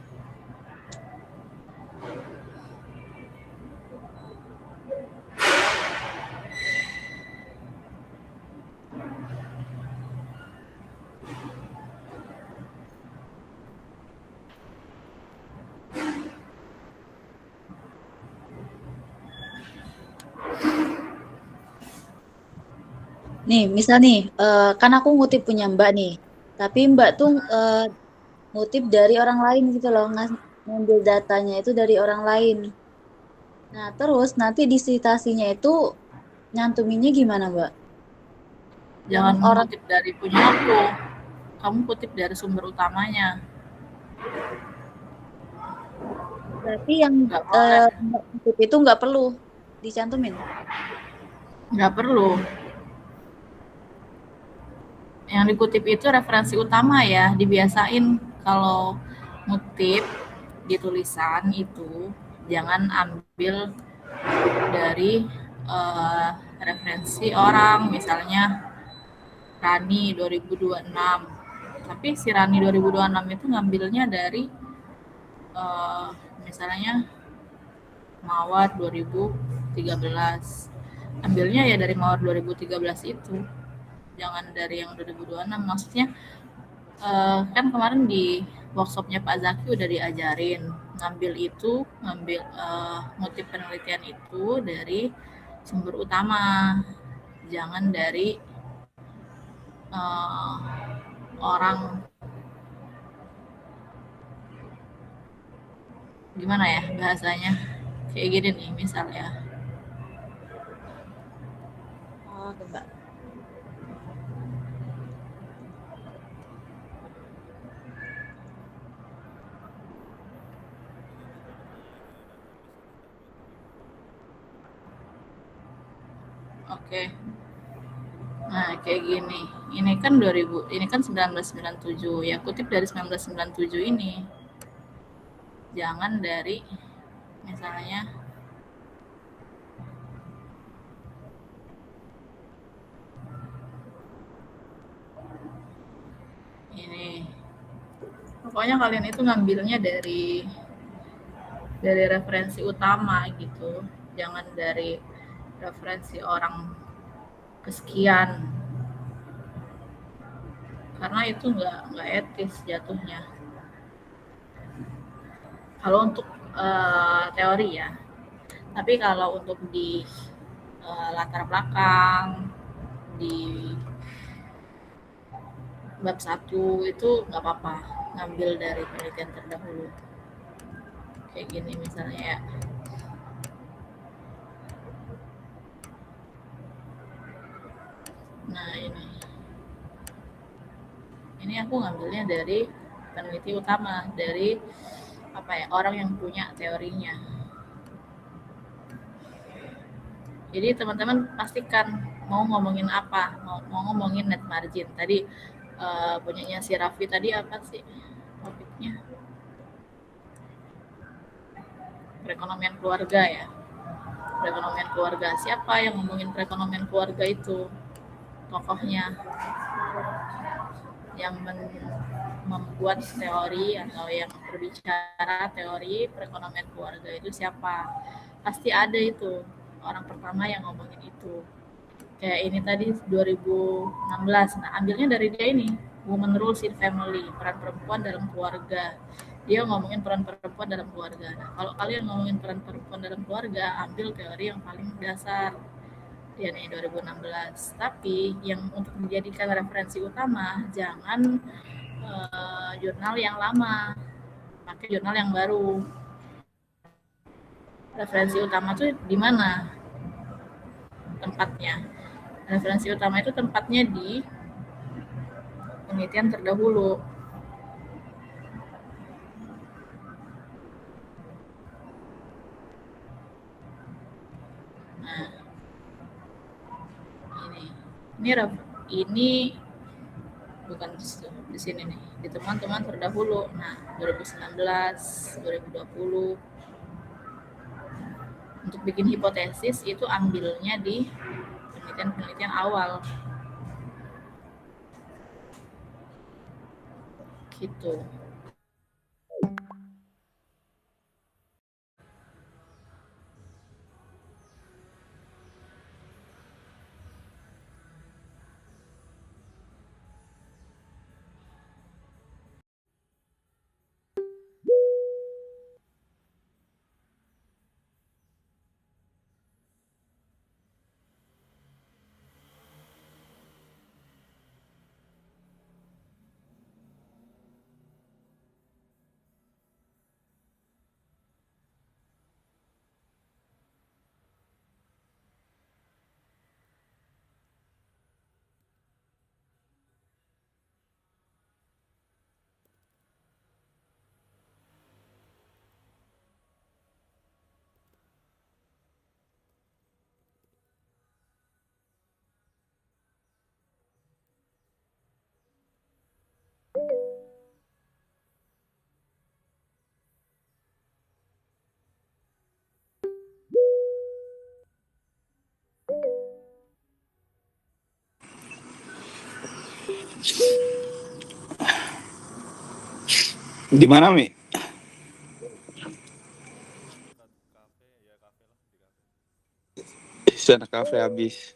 Nih, misal nih, kan aku ngutip punya Mbak nih. Tapi Mbak tuh ngutip dari orang lain gitu loh, ngambil datanya itu dari orang lain. Nah, terus nanti di citasinya itu nyantuminnya gimana, Mbak? Yang
Jangan
orang
mengutip dari punya aku, kamu kutip dari sumber utamanya.
berarti yang
Nggak boleh,
Mbak kutip itu nggak perlu dicantumin.
nggak perlu. Yang dikutip itu referensi utama ya, dibiasain kalau ngutip di tulisan itu jangan ambil dari referensi orang, misalnya Rani 2026. Tapi si Rani 2026 itu ngambilnya dari eh, misalnya Mawar 2013. Ambilnya ya dari Mawar 2013 itu. Jangan dari yang 2026. Maksudnya kan kemarin di workshopnya Pak Zaki udah diajarin ngambil ngutip penelitian itu dari sumber utama, jangan dari uh, orang, gimana ya bahasanya, kayak gini nih misalnya.
Oh, oke, Mbak.
Oke. Nah, kayak gini. Ini kan 1997. Ya kutip dari 1997 ini. Jangan dari misalnya ini. Pokoknya kalian itu ngambilnya dari referensi utama gitu. Jangan dari referensi orang kesekian. Karena itu nggak etis jatuhnya. Kalau untuk teori ya. Tapi kalau untuk di latar belakang, di bab 1 itu nggak apa-apa ngambil dari penelitian terdahulu. Kayak gini misalnya ya. Nah ini aku ngambilnya dari peneliti utama, dari apa ya, orang yang punya teorinya. Jadi teman-teman pastikan mau ngomongin apa, mau ngomongin net margin. Tadi punyanya si Raffi tadi apa sih topiknya? Perekonomian keluarga ya. Perekonomian keluarga. Siapa yang ngomongin perekonomian keluarga itu? Tokohnya yang membuat teori atau yang berbicara teori perekonomian keluarga itu siapa? Pasti ada itu orang pertama yang ngomongin itu. Kayak ini tadi 2016. Nah, ambilnya dari dia ini, Women Rules in Family, peran perempuan dalam keluarga. Dia ngomongin peran perempuan dalam keluarga. Nah, kalau kalian ngomongin peran perempuan dalam keluarga, ambil teori yang paling dasar. Dia nih 2016. Tapi yang untuk dijadikan referensi utama, jangan jurnal yang lama, pakai jurnal yang baru. Referensi utama tuh di mana tempatnya? Referensi utama itu tempatnya di penelitian terdahulu. Nah, ini bukan di sini nih, di teman-teman terdahulu. Nah, 2019, 2020. Untuk bikin hipotesis itu ambilnya di penelitian-penelitian awal. Gitu.
Di mana, Mi? Sana kafe habis.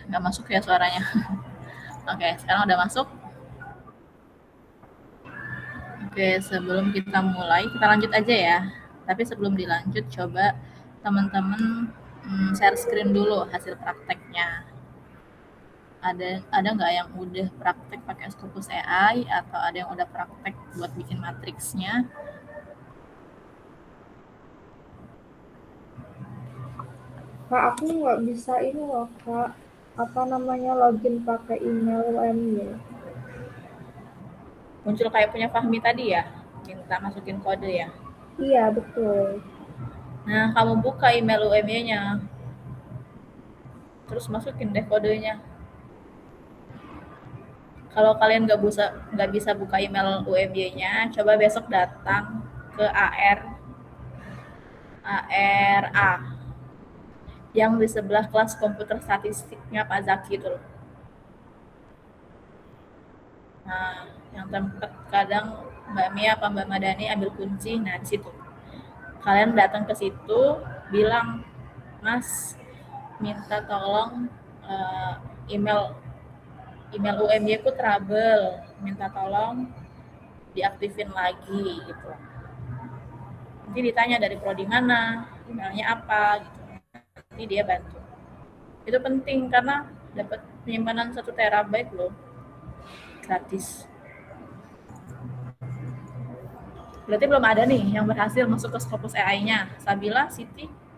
Nggak masuk ya suaranya. Oke, sekarang udah masuk. Oke, sebelum kita mulai, kita lanjut aja ya. Tapi sebelum dilanjut, coba teman-teman share screen dulu hasil prakteknya. Ada nggak yang udah praktek pakai Scopus AI atau ada yang udah praktek buat bikin matriksnya?
Kak, aku nggak bisa ini loh, Kak. Apa namanya, login pakai email UMY.
Muncul kayak punya Fahmi tadi ya, minta masukin kode ya.
Iya, betul.
Nah, kamu buka email UMY-nya, terus masukin deh kodenya. Kalau kalian nggak bisa buka email UMY-nya, coba besok datang ke ARA yang di sebelah kelas komputer statistiknya Pak Zaki itu. Nah, yang tempat kadang Mbak Mia apa Mbak Madani ambil kunci, nah di situ. Kalian datang ke situ, bilang, Mas, minta tolong email UMY ku trouble, minta tolong diaktifin lagi gitu. Nanti ditanya dari prodi mana, emailnya apa gitu. Nanti dia bantu. Itu penting karena dapat penyimpanan 1 terabyte loh, gratis. Berarti belum ada nih yang berhasil masuk ke Scopus AI-nya. Sabila, Siti.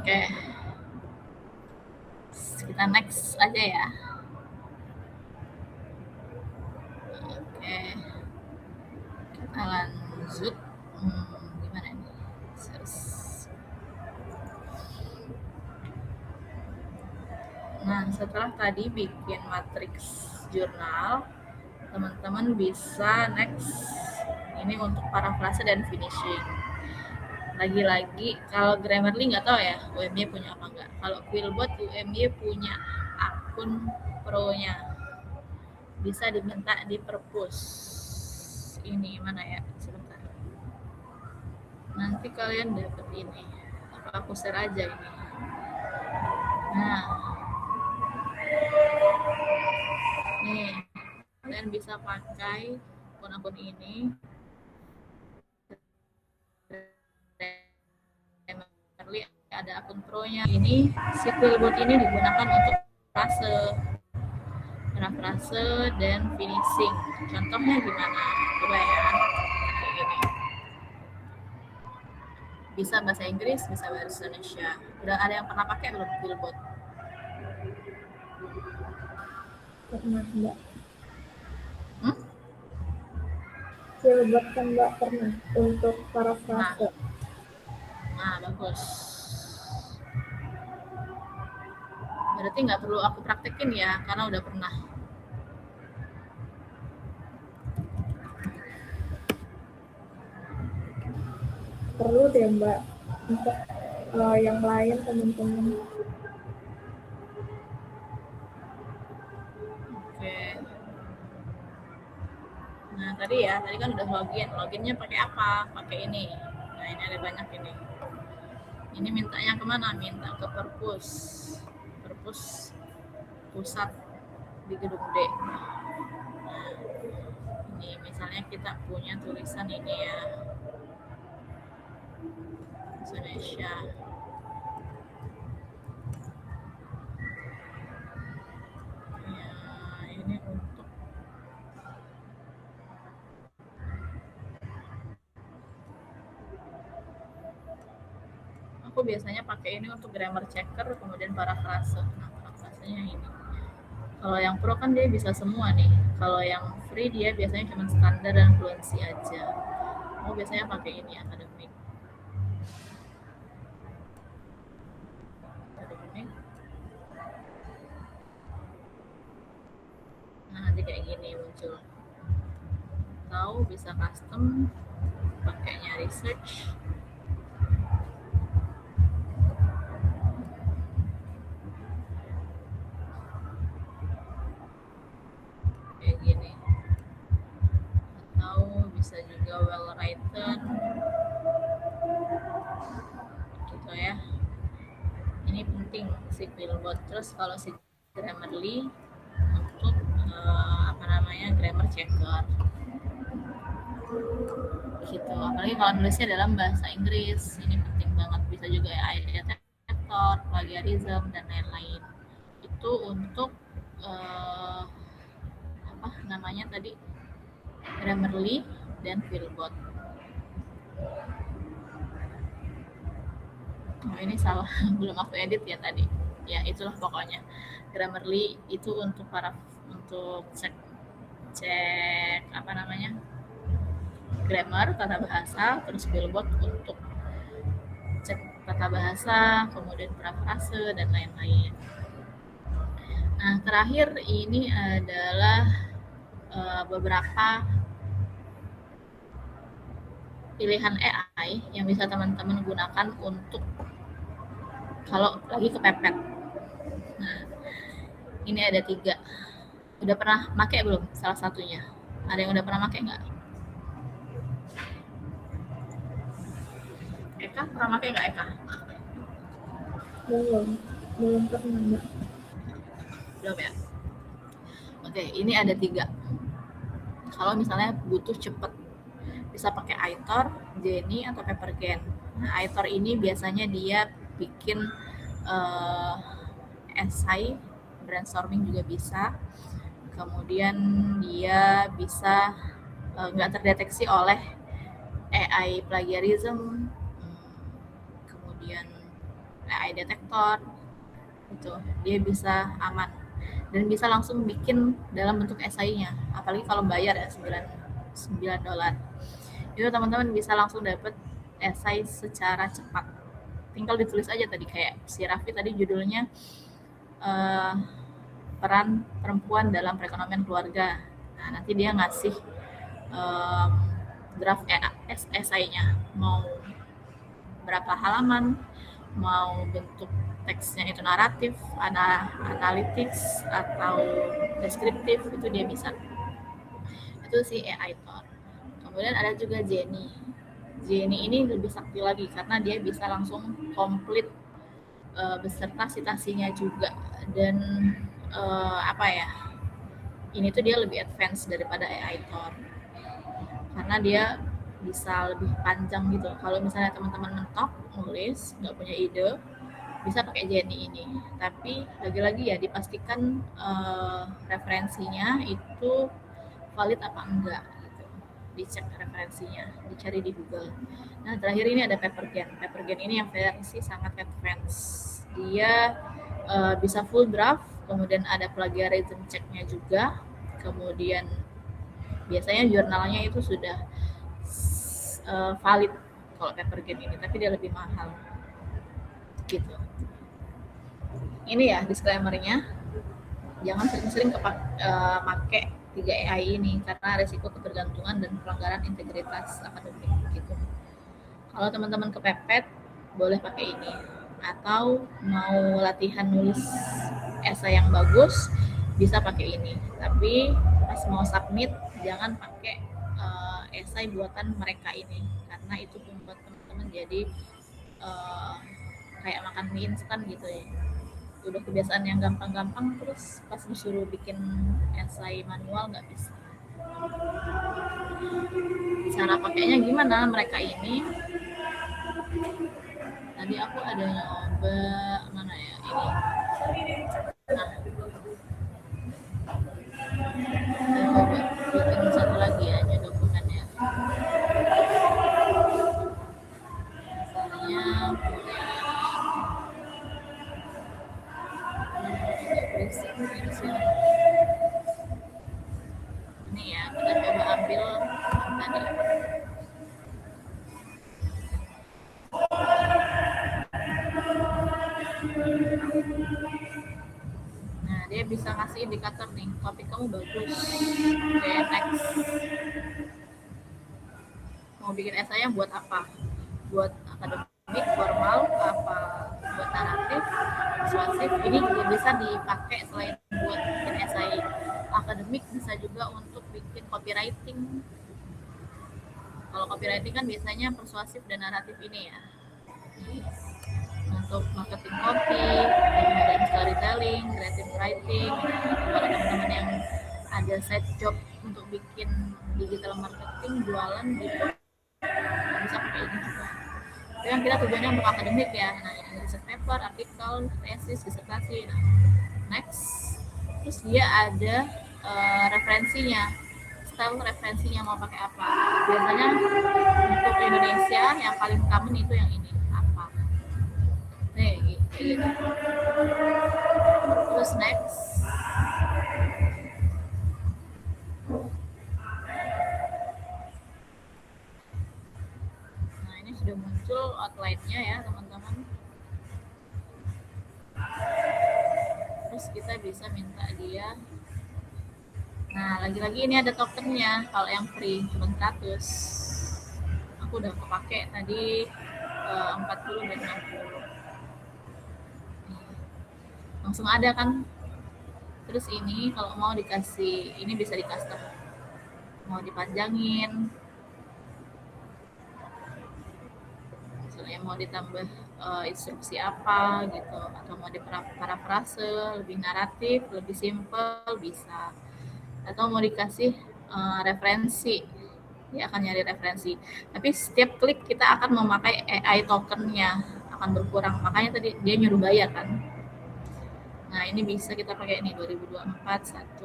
Oke. Kita next aja ya. Oke. Kita lanjut. Gimana nih? Nah, setelah tadi bikin matriks jurnal, teman-teman bisa next ini untuk parafrase dan finishing. Lagi-lagi kalau Grammarly nggak tahu ya UMY punya apa nggak. Kalau Quillbot UMY punya akun pro-nya, bisa diminta di perpus. Ini mana ya, sebentar, nanti kalian dapat ini, apa aku share aja ini. Nah, nih kalian bisa pakai akun-akun ini. Ada akun pro-nya. Ini si Quillbot ini digunakan untuk parafrase dan finishing. Contohnya gimana? Coba ya. Kayak gini. Bisa bahasa Inggris, bisa bahasa Indonesia. Udah ada yang pernah pakai belum Quillbot?
Pernah, Mbak. Quillbot kan Mbak pernah untuk parafrase.
Nah, bagus. Berarti nggak perlu aku praktekin ya, karena udah pernah.
Perlu deh Mbak untuk yang lain teman-teman.
Oke. Nah tadi kan udah loginnya pakai apa? Pakai ini. Nah ini ada banyak ini. Ini mintanya kemana? Minta ke perpus pusat di gedung D. Nah, ini misalnya kita punya tulisan ini ya, Indonesia. Ya, ini untuk aku biasanya pakai ini untuk grammar checker, kemudian parafrase. Nah, parafrasenya ini. Kalau yang pro kan dia bisa semua nih. Kalau yang free dia biasanya cuma standar dan fluency aja. Aku biasanya pakai ini akademik. Nah, nanti kayak gini muncul. Tahu bisa custom pakainya research. Kayak gini. Atau bisa juga well written. Gitu ya. Ini penting si Quillbot. Terus kalau si Grammarly untuk grammar checker gitu. Apalagi kalau nulisnya dalam bahasa Inggris, ini penting banget. Bisa juga AI detector, plagiarism dan lain-lain. Itu untuk tadi Grammarly dan Quillbot. Oh, ini salah, belum aku edit ya tadi. Ya itulah pokoknya. Grammarly itu untuk cek grammar, tata bahasa, terus Quillbot untuk cek tata bahasa, kemudian parafrase dan lain-lain. Nah, terakhir ini adalah beberapa pilihan AI yang bisa teman-teman gunakan untuk kalau lagi kepepet. Nah, ini ada 3. Udah pernah pakai belum salah satunya? Ada yang udah pernah pakai nggak? Eka pernah pakai nggak Eka?
Belum pernah.
Belum ya? Oke, ini ada 3. Kalau misalnya butuh cepet, bisa pakai Aitor, Jenny, atau Papergen. Nah, Aitor ini biasanya dia bikin esai, brainstorming juga bisa. Kemudian dia bisa nggak terdeteksi oleh AI plagiarism, kemudian AI detektor, itu dia bisa aman dan bisa langsung bikin dalam bentuk esainya. Apalagi kalau bayar ya $9. Itu teman-teman bisa langsung dapat esai secara cepat. Tinggal ditulis aja tadi kayak si Raffi tadi judulnya peran perempuan dalam perekonomian keluarga. Nah, nanti dia ngasih draft esainya, mau berapa halaman, mau bentuk teksnya itu naratif, analytics, atau deskriptif, itu dia bisa. Itu si AI Thor. Kemudian ada juga Jenny. Jenny ini lebih sakti lagi karena dia bisa langsung komplit beserta citasinya juga. Dan ini tuh dia lebih advance daripada AI Thor karena dia bisa lebih panjang gitu. Kalau misalnya teman-teman mentok nulis nggak punya ide, bisa pakai Jenny ini. Tapi lagi-lagi ya dipastikan referensinya itu valid apa enggak gitu. Dicek referensinya, dicari di Google. Nah, terakhir ini ada Papergen. Papergen ini yang versi sangat advance. Dia bisa full draft, kemudian ada plagiarism checknya juga, kemudian biasanya jurnalnya itu sudah valid kalau Papergen ini, tapi dia lebih mahal gitu. ini ya disclaimer-nya, jangan sering-sering pakai 3 AI ini karena resiko ketergantungan dan pelanggaran integritas akademik gitu. Kalau teman-teman kepepet boleh pakai ini, atau mau latihan nulis esai yang bagus bisa pakai ini. Tapi pas mau submit jangan pakai esai buatan mereka ini karena itu membuat teman-teman jadi kayak makan mie instan gitu ya. Udah kebiasaan yang gampang-gampang terus pas disuruh bikin esai manual nggak bisa. Cara pakainya gimana mereka ini? Tadi aku ada nyoba mana ya ini. Nah, saya coba bikin satu lagi aja dokumennya. Misalnya ini ya, kita coba ambil tadi. Nah, dia bisa ngasih indikator nih, topik kamu bagus. Oke, next. Mau bikin esainya buat apa? Buat akademik, formal, apa buat naratif, persuasif. Ini juga bisa dipakai selain buat bikin esai akademik, bisa juga untuk bikin copywriting. Kalau copywriting kan biasanya persuasif dan naratif ini ya. Untuk marketing copy, kemudian storytelling, creative writing. Kalau teman-teman yang ada side job untuk bikin digital marketing, jualan gitu, bisa pakai ini juga. Tapi kan kita tujuannya untuk akademik ya. Nah, ini research paper, artikel, tesis, disertasi. Nah, next. Terus dia ada referensinya. Style referensinya mau pakai apa. Biasanya untuk Indonesia yang paling common itu yang ini. Apa? Nih, gitu. Terus next. Nah, ini sudah muncul outline-nya ya, teman-teman. Terus kita bisa minta dia. Nah, lagi-lagi ini ada tokennya. Kalau yang free cuma 100. Aku udah kepake tadi 40 dan 60. Langsung ada kan. Terus ini kalau mau dikasih, ini bisa di custom. Mau dipanjangin. Misalnya mau ditambah instruksi apa gitu, atau mau diparafrase, lebih naratif, lebih simple bisa. Atau mau dikasih referensi, dia akan nyari referensi. Tapi setiap klik kita akan memakai AI tokennya, akan berkurang. Makanya tadi dia nyuruh bayar kan. Nah, ini bisa kita pakai ini 2024 1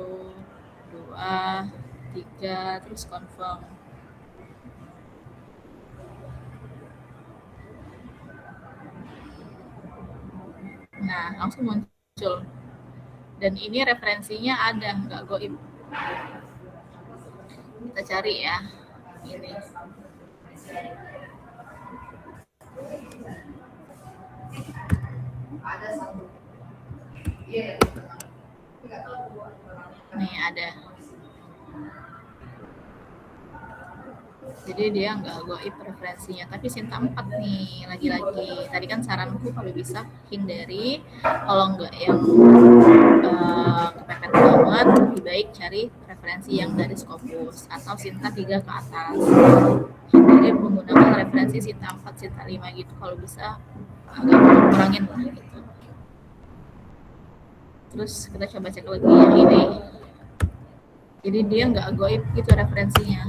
2 3 terus confirm. Nah, langsung muncul. Dan ini referensinya ada, nggak goib. Kita cari ya. Ini. Nih ada. Jadi dia nggak goib referensinya, tapi Sinta 4 nih lagi-lagi. Tadi kan saranku kalau bisa hindari, kalau nggak yang kepepet banget, lebih baik cari referensi yang dari Scopus atau Sinta 3 ke atas. Hindari menggunakan referensi Sinta 4, Sinta 5 gitu, kalau bisa agak kurangin lah gitu. Terus kita coba cek lagi yang ini. Jadi dia nggak goib gitu referensinya.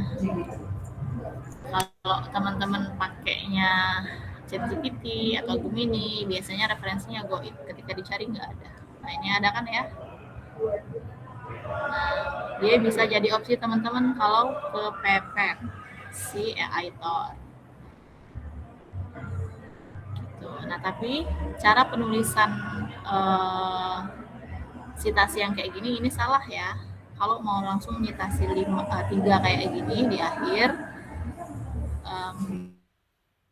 Kalau teman-teman pakainya ChatGPT atau Gemini, biasanya referensinya goib, ketika dicari nggak ada. Nah, ini ada kan ya. Nah, dia bisa jadi opsi teman-teman kalau kepepet si AI Thor. Gitu. Nah, tapi cara penulisan citasi yang kayak gini ini salah ya. Kalau mau langsung nyitasi 3 kayak gini di akhir,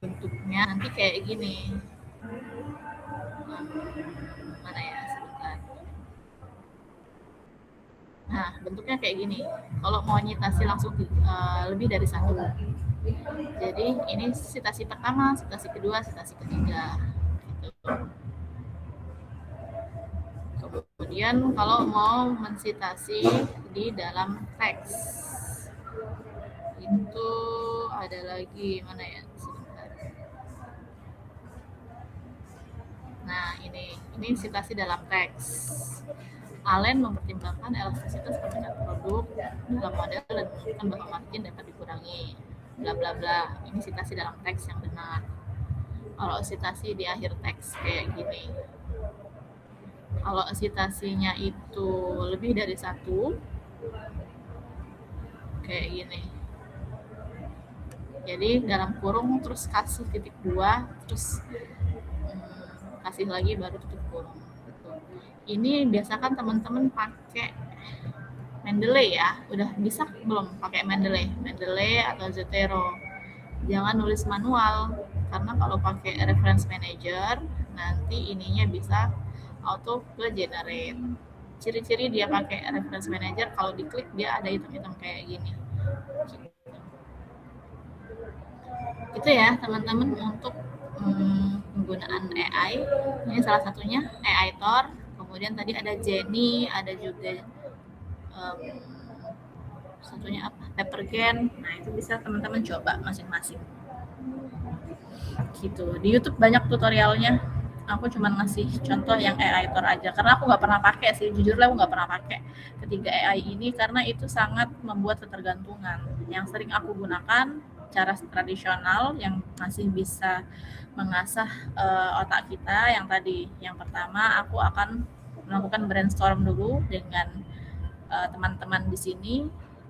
bentuknya nanti kayak gini. Mana ya? Nah, bentuknya kayak gini. Kalau mau nyitasi langsung lebih dari satu. Jadi ini citasi pertama, citasi kedua, citasi ketiga. Gitu. Kemudian kalau mau mensitasi di dalam teks, itu ada lagi mana ya? Sebentar. Nah, ini citasi dalam teks. Allen mempertimbangkan elastisitas peminat produk dalam model dan menunjukkan bahwa margin dapat dikurangi. Bla bla bla. Ini citasi dalam teks yang benar. Kalau citasi di akhir teks kayak gini. Kalau citasinya itu lebih dari satu, kayak gini. Jadi dalam kurung terus kasih titik 2, terus kasih lagi baru tutup kurung. Ini biasakan teman-teman pakai Mendeley ya. Udah bisa belum pakai Mendeley atau Zotero? Jangan nulis manual, karena kalau pakai reference manager nanti ininya bisa auto generate. Ciri-ciri dia pakai reference manager, kalau diklik dia ada hitam-hitam kayak gini. Itu ya teman-teman untuk penggunaan AI. Ini salah satunya AI Thor. Kemudian tadi ada Jenny, ada juga satunya apa? Papergen. Nah, itu bisa teman-teman coba masing-masing. Gitu. Di YouTube banyak tutorialnya. Aku cuma ngasih contoh yang AI Thor aja, karena aku nggak pernah pakai sih. Jujurlah aku nggak pernah pakai ketiga AI ini karena itu sangat membuat ketergantungan. Yang sering aku gunakan cara tradisional yang masih bisa mengasah otak kita. Yang tadi, yang pertama aku akan melakukan brainstorm dulu dengan teman-teman di sini.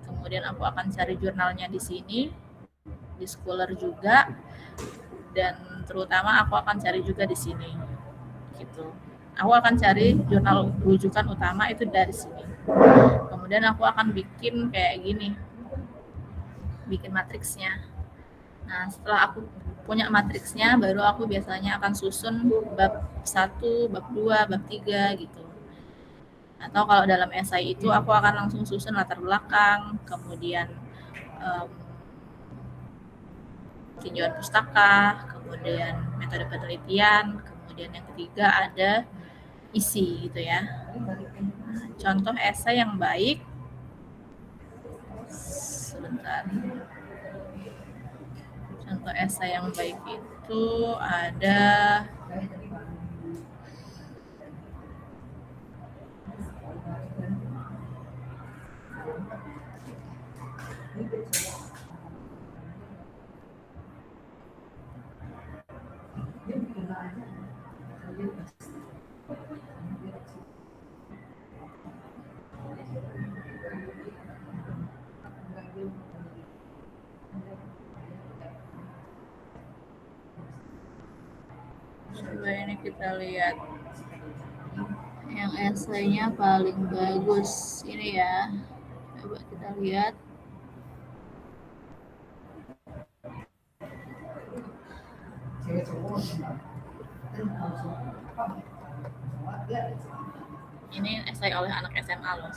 Kemudian aku akan cari jurnalnya di sini, di Scholar juga, dan terutama aku akan cari juga di sini. Gitu. Aku akan cari jurnal rujukan utama itu dari sini. Kemudian aku akan bikin kayak gini, bikin matriksnya. Nah, setelah aku punya matriksnya, baru aku biasanya akan susun bab 1, bab 2, bab 3 gitu. Atau kalau dalam esai itu aku akan langsung susun latar belakang, kemudian tinjauan pustaka, kemudian metode penelitian, kemudian yang ketiga ada isi gitu ya. Nah, contoh esai yang baik, sebentar. Contoh esai yang baik itu ada coba ini kita lihat yang esainya paling bagus ini ya. Coba kita lihat. Ini esai oleh anak SMA loh.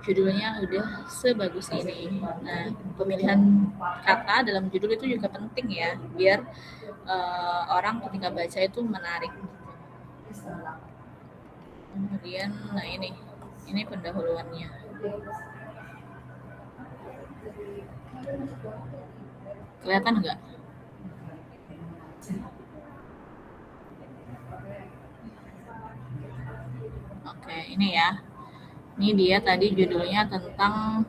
Judulnya udah sebagus ini. Nah, pemilihan kata dalam judul itu juga penting ya, biar orang ketika baca itu menarik. Kemudian, nah ini pendahuluannya. Kelihatan nggak? Oke, ini ya. Ini dia tadi judulnya tentang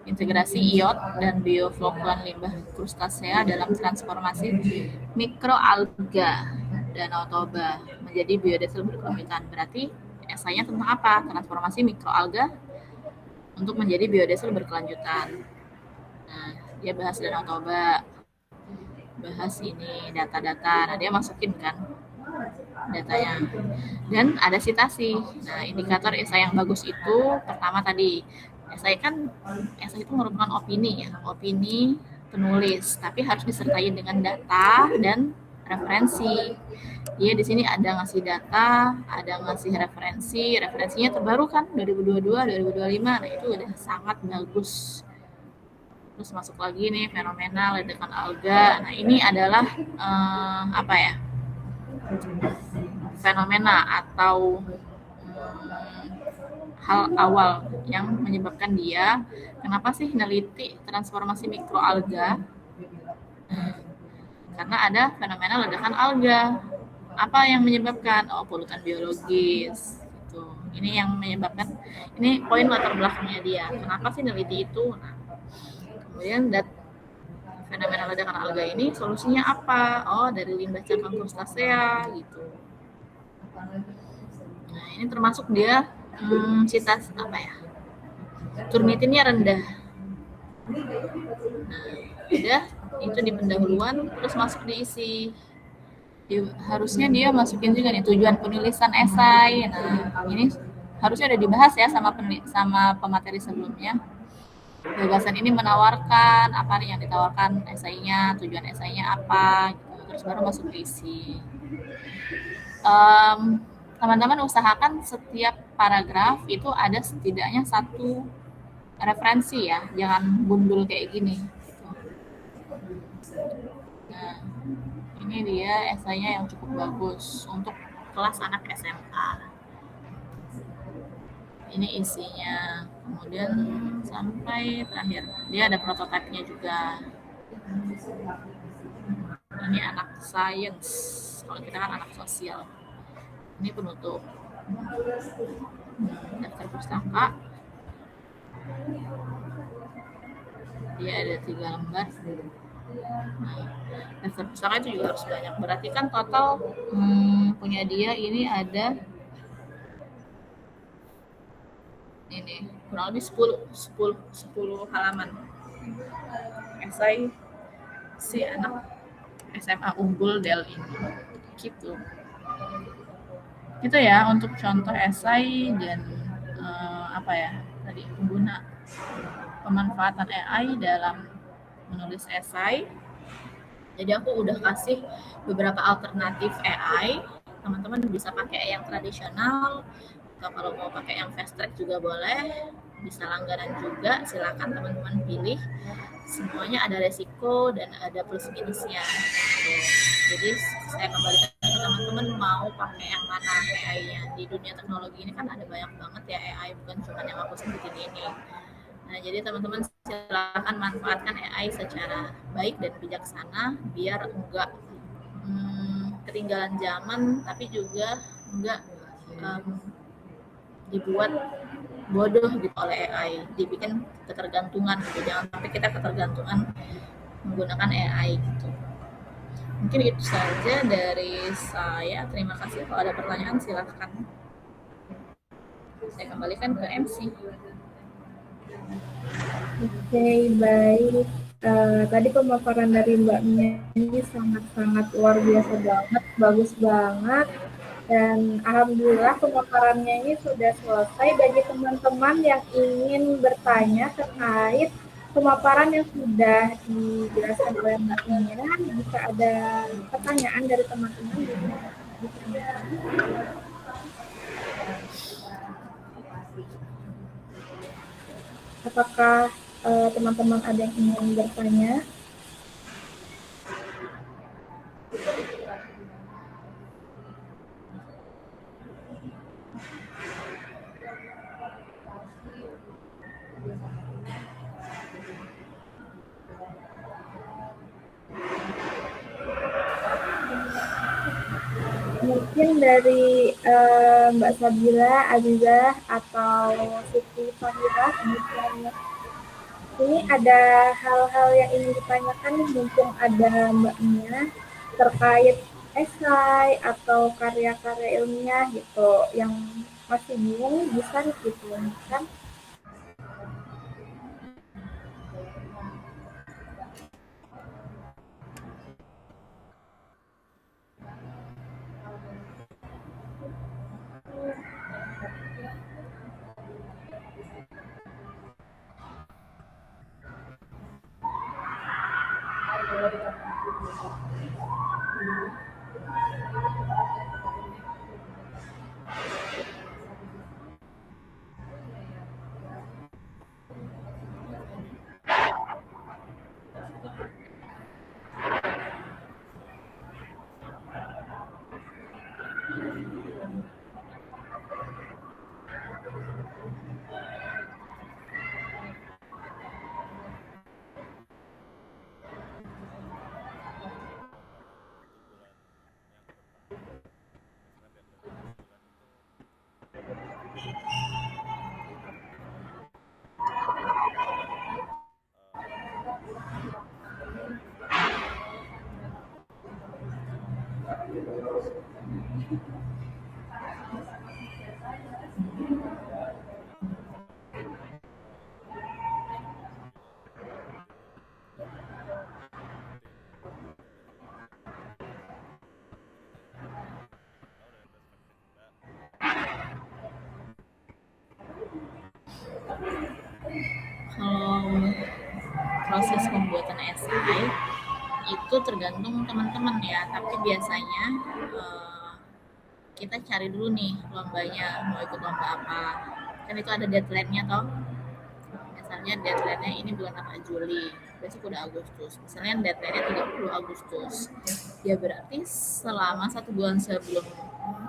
integrasi iot dan bioflokulan limbah krustasea dalam transformasi mikroalga Danau Toba menjadi biodiesel berkelanjutan. Berarti esainya tentang apa? Transformasi mikroalga untuk menjadi biodiesel berkelanjutan. Nah, dia bahas Danau Toba, bahas ini data-data. Nah, dia masukin kan datanya, dan ada citasi. Nah, indikator esai yang bagus itu pertama tadi, esai itu merupakan opini ya, opini penulis, tapi harus disertai dengan data dan referensi. Dia di sini ada ngasih data, ada ngasih referensinya terbaru kan 2022, 2025. Nah, itu udah sangat bagus. Terus masuk lagi nih fenomena ledakan alga. Nah, ini adalah apa ya? Fenomena atau hal awal yang menyebabkan dia kenapa sih neliti transformasi mikroalga? Karena ada fenomena ledakan alga. Apa yang menyebabkan? Oh, polutan biologis. Gitu. Ini yang menyebabkan, ini poin latar belakangnya dia. Kenapa sih neliti itu? Nah, kemudian fenomena ledakan alga ini solusinya apa? Oh, dari limbah cangkang crustacea gitu. Nah, ini termasuk dia sitas apa ya? Turnitinnya rendah. Nah, udah itu di pendahuluan, terus masuk diisi. Harusnya dia masukin juga nih tujuan penulisan esai. Nah, ini harusnya udah dibahas ya sama pemateri sebelumnya. Gagasan ini menawarkan apa nih yang ditawarkan esainya, tujuan esainya apa, gitu. Terus baru masuk diisi. Teman-teman usahakan setiap paragraf itu ada setidaknya satu referensi ya, jangan gundul kayak gini. Nah, ini dia esainya yang cukup bagus untuk kelas anak SMA. Ini isinya. Kemudian sampai terakhir, dia ada prototipenya juga. Ini anak sains, kalau kita kan anak sosial. Ini penutup. Daftar pustaka. Dia ada 3 lembar. Nah, daftar pustaka itu juga harus banyak. Berarti kan total punya dia ini ada ini kurang lebih 10 halaman esai si anak SMA unggul Del ini gitu. Itu ya untuk contoh esai dan apa ya tadi pengguna pemanfaatan AI dalam menulis esai. Jadi aku udah kasih beberapa alternatif AI. Teman-teman bisa pakai yang tradisional atau kalau mau pakai yang fast track juga boleh, bisa langganan juga, silakan teman-teman pilih. Semuanya ada resiko dan ada plus minusnya. Jadi saya kembalikan ke teman-teman mau pakai yang mana AI-nya. Di dunia teknologi ini kan ada banyak banget ya AI, bukan cuma yang aku sebutin ini. Nah, jadi teman-teman silakan manfaatkan AI secara baik dan bijaksana biar enggak ketinggalan zaman, tapi juga enggak dibuat bodoh gitu oleh AI, dibikin ketergantungan gitu. Jangan sampai kita ketergantungan menggunakan AI gitu. Mungkin itu saja dari saya. Terima kasih. Kalau ada pertanyaan silakan. Saya kembalikan ke MC.
Oke, baik. Tadi pemaparan dari Mbak Mia ini sangat-sangat luar biasa banget, bagus banget. Dan alhamdulillah pemaparannya ini sudah selesai. Bagi teman-teman yang ingin bertanya terkait pemaparan yang sudah dijelaskan oleh Mbak Mia, jika ada pertanyaan dari teman-teman ditanyakan. Apakah teman-teman ada yang ingin bertanya? Mungkin dari Mbak Sabila, Azizah, atau Siti Fahira, ini ada hal-hal yang ingin ditanyakan mumpung ada Mbak Mia terkait esai atau karya-karya ilmiah gitu yang masih bingung bisa ditanyakan.
Kalau proses pembuatan esai itu tergantung teman-teman ya, tapi biasanya kita cari dulu nih lombanya, mau ikut lomba apa. Kan itu ada deadline-nya toh. Misalnya deadline-nya ini bulan apa, Juli, besok udah Agustus. Misalnya deadline-nya 30 Agustus. Ya berarti selama 1 bulan sebelum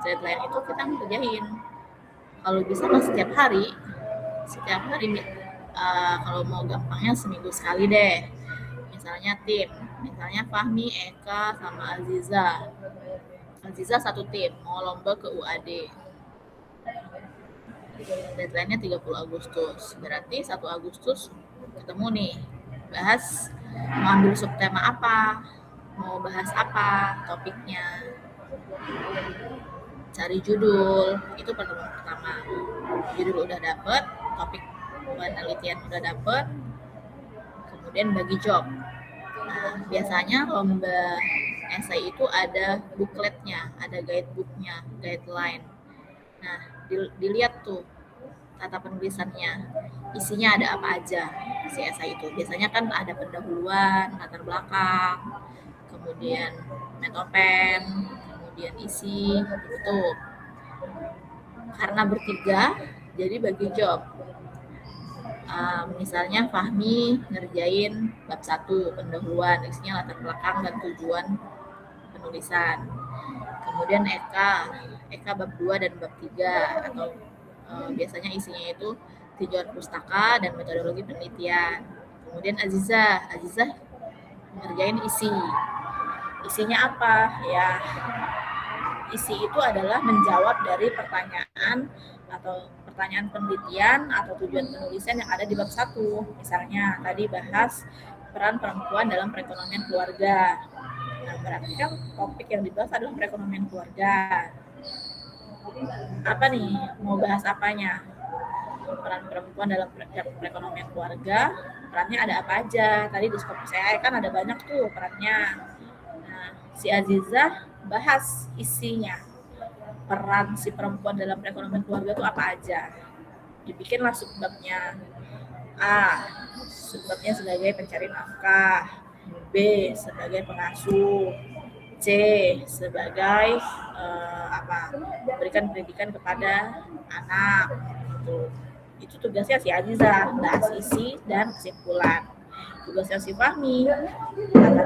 deadline itu kita ngerjain. Kalau bisa mah setiap hari kalau mau gampangnya seminggu sekali deh. Misalnya tim, misalnya Fahmi, Eka, sama Aziza. Aziza satu tim, mau lomba ke UAD. Deadline-nya 30 Agustus. Berarti 1 Agustus ketemu nih, bahas mau ambil subtema apa, mau bahas apa, topiknya. Cari judul, itu pertemuan pertama. Judul udah dapet, topik penelitian udah dapet, kemudian bagi job. Nah, biasanya lomba esai itu ada bookletnya, ada guidebooknya, guideline. Nah, dilihat tuh tata penulisannya, isinya ada apa aja si esai itu. Biasanya kan ada pendahuluan, latar belakang, kemudian metopen, kemudian isi, itu. Karena bertiga, jadi bagi job. Misalnya Fahmi ngerjain bab 1 pendahuluan, isinya latar belakang dan tujuan penulisan. Kemudian Eka bab 2 dan bab 3, atau biasanya isinya itu tujuan pustaka dan metodologi penelitian. Kemudian Aziza ngerjain isinya apa ya, isi itu adalah menjawab dari pertanyaan penelitian atau tujuan penulisan yang ada di bab 1. Misalnya tadi bahas peran perempuan dalam perekonomian keluarga. Nah, berarti kan topik yang dibahas adalah perekonomian keluarga. Apa nih, mau bahas apanya? Peran perempuan dalam perekonomian keluarga, perannya ada apa aja? Tadi di Skopus AI kan ada banyak tuh perannya. Nah, si Aziza bahas isinya. Peran si perempuan dalam perekonomian keluarga itu apa aja? Dibikinlah subbabnya. A, subbabnya sebagai pencari nafkah. B, sebagai pengasuh. C, sebagai memberikan pendidikan kepada anak. Itu tugasnya si Aziza, bahas isi dan kesimpulan. Tugasnya si Fahmi,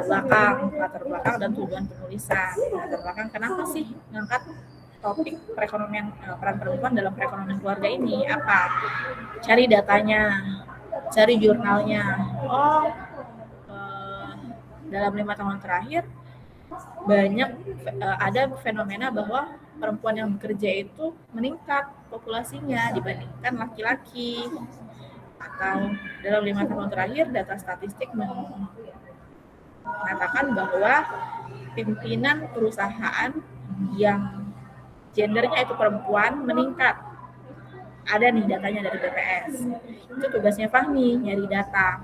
latar belakang dan tujuan penulisan. Latar belakang, kenapa sih ngangkat topik perekonomian, peran perempuan dalam perekonomian keluarga ini, apa? Cari datanya, cari jurnalnya. Dalam 5 tahun terakhir banyak ada fenomena bahwa perempuan yang bekerja itu meningkat populasinya dibandingkan laki-laki. Atau dalam 5 tahun terakhir data statistik mengatakan bahwa pimpinan perusahaan yang gendernya itu perempuan meningkat. Ada nih datanya dari BPS. Itu tugasnya Fahmi, nyari data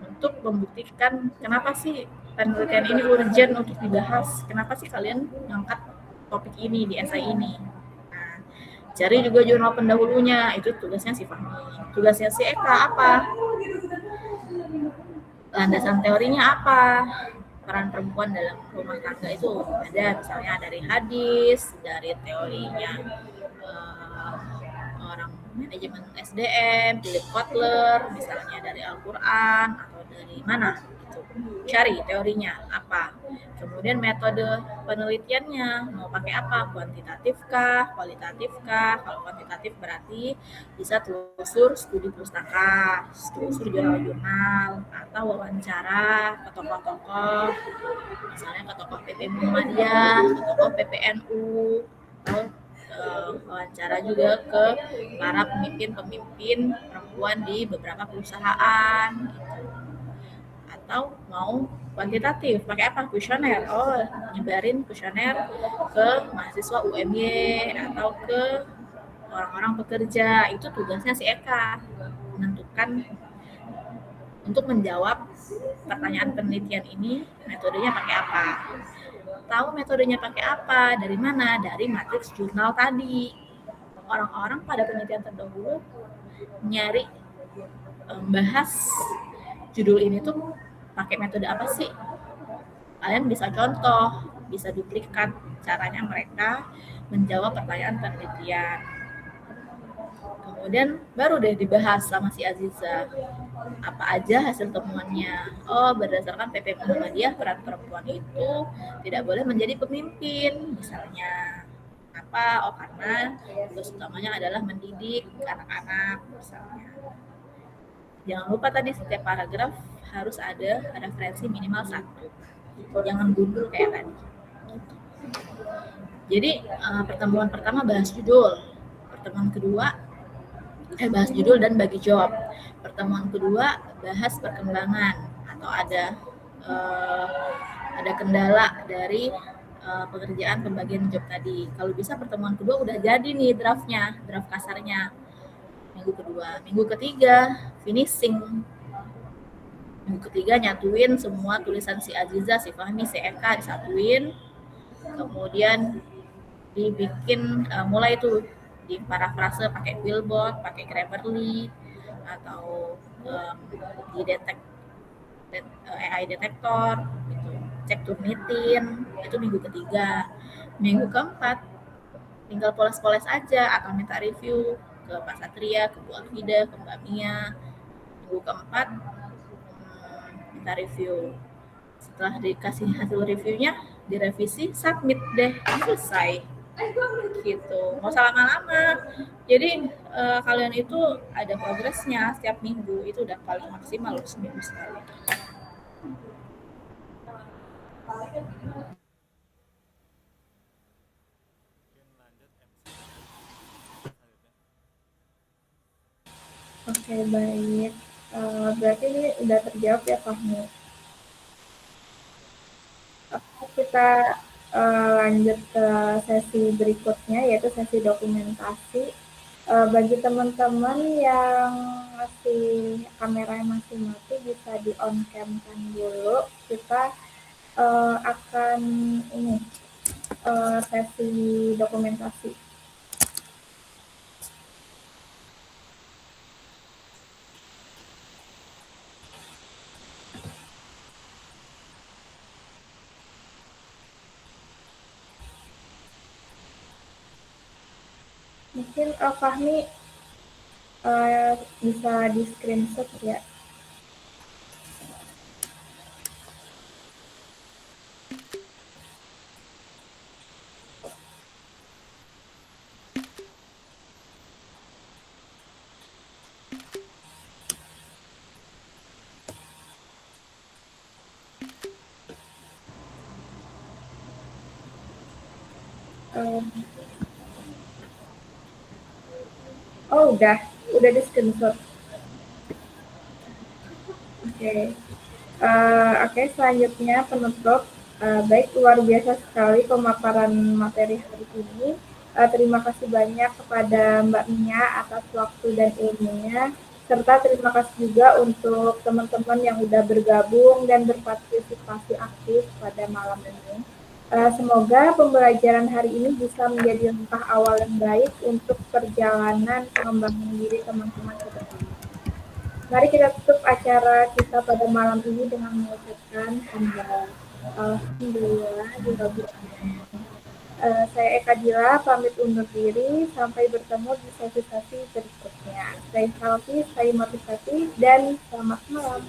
untuk membuktikan kenapa sih penelitian ini urgent untuk dibahas. Kenapa sih kalian ngangkat topik ini di esai ini? Nah, cari juga jurnal pendahulunya, itu tugasnya si Fahmi. Tugasnya si Eka apa? Landasan teorinya apa? peran perempuan dalam rumah tangga itu ada, misalnya dari hadis, dari teorinya orang manajemen SDM, Philip Kotler, misalnya dari Al-Quran atau dari mana gitu. Cari teorinya apa, kemudian metode penelitiannya mau pakai apa, kuantitatif kah, kualitatif kah. Kalau kuantitatif berarti bisa telusur studi pustaka, telusur jurnal-jurnal, atau wawancara ke tokoh-tokoh, misalnya ke tokoh PP Muhammadiyah, ke tokoh PPNU, atau wawancara juga ke para pemimpin-pemimpin perempuan di beberapa perusahaan gitu. Atau mau kuantitatif, pakai apa? Kuesioner. Oh, nyebarin kuesioner ke mahasiswa UMY atau ke orang-orang pekerja. Itu tugasnya si Eka, menentukan untuk menjawab pertanyaan penelitian ini metodenya pakai apa. Tahu metodenya pakai apa? Dari mana? Dari matriks jurnal tadi. Orang-orang pada penelitian terdahulu nyari bahas judul ini tuh pakai metode apa sih? Kalian bisa contoh, bisa duplikat caranya mereka menjawab pertanyaan penelitian. Kemudian baru deh dibahas sama si Aziza. Apa aja hasil temuannya? Oh, berdasarkan PP Muhammadiyah, peran perempuan itu tidak boleh menjadi pemimpin, misalnya. Apa? Oh, karena tugas utamanya adalah mendidik anak-anak, misalnya. Jangan lupa tadi setiap paragraf harus ada referensi minimal 1. Jangan gundul kayak tadi. Jadi pertemuan pertama bahas judul. Pertemuan kedua bahas judul dan bagi job. Pertemuan kedua bahas perkembangan atau ada kendala dari pekerjaan pembagian job tadi. Kalau bisa pertemuan kedua udah jadi nih draftnya, draft kasarnya. Minggu kedua, minggu ketiga finishing. Minggu ketiga nyatuin semua tulisan si Aziza, si Fahmi, si Eka disatuin. Kemudian dibikin mulai tuh di parafrase pakai Quillbot, pakai Grammarly atau di AI detektor gitu. Cek Turnitin itu minggu ketiga. Minggu keempat tinggal poles-poles aja atau minta review ke Pak Satria, ke Bu Alfida, ke Mbak Mia. Minggu keempat minta review. Setelah dikasih hasil reviewnya, direvisi, submit deh, selesai gitu. Nggak usah lama-lama. Jadi kalian itu ada progresnya setiap minggu, itu udah paling maksimal loh, seminggu sekali.
Oke, baik. Berarti ini udah terjawab ya, Fahmi. Kita lanjut ke sesi berikutnya, yaitu sesi dokumentasi. Bagi teman-teman yang kameranya masih mati, bisa di on cam kan dulu. Kita akan sesi dokumentasi. Mungkin Fahmi bisa di screenshot ya. Oh, udah di screenshot. Oke, selanjutnya penutup. Baik, luar biasa sekali pemaparan materi hari ini. Terima kasih banyak kepada Mbak Mia atas waktu dan ilmunya, serta terima kasih juga untuk teman-teman yang sudah bergabung dan berpartisipasi aktif pada malam ini. Semoga pembelajaran hari ini bisa menjadi langkah awal yang baik untuk perjalanan pengembangan diri teman-teman ke depan. Mari kita tutup acara kita pada malam ini dengan mengucapkan hamdalah. Alhamdulillah juga Bu. Saya Eka Dila pamit undur diri. Sampai bertemu di sesi-sesi berikutnya. Stay healthy, stay motivated, dan selamat malam.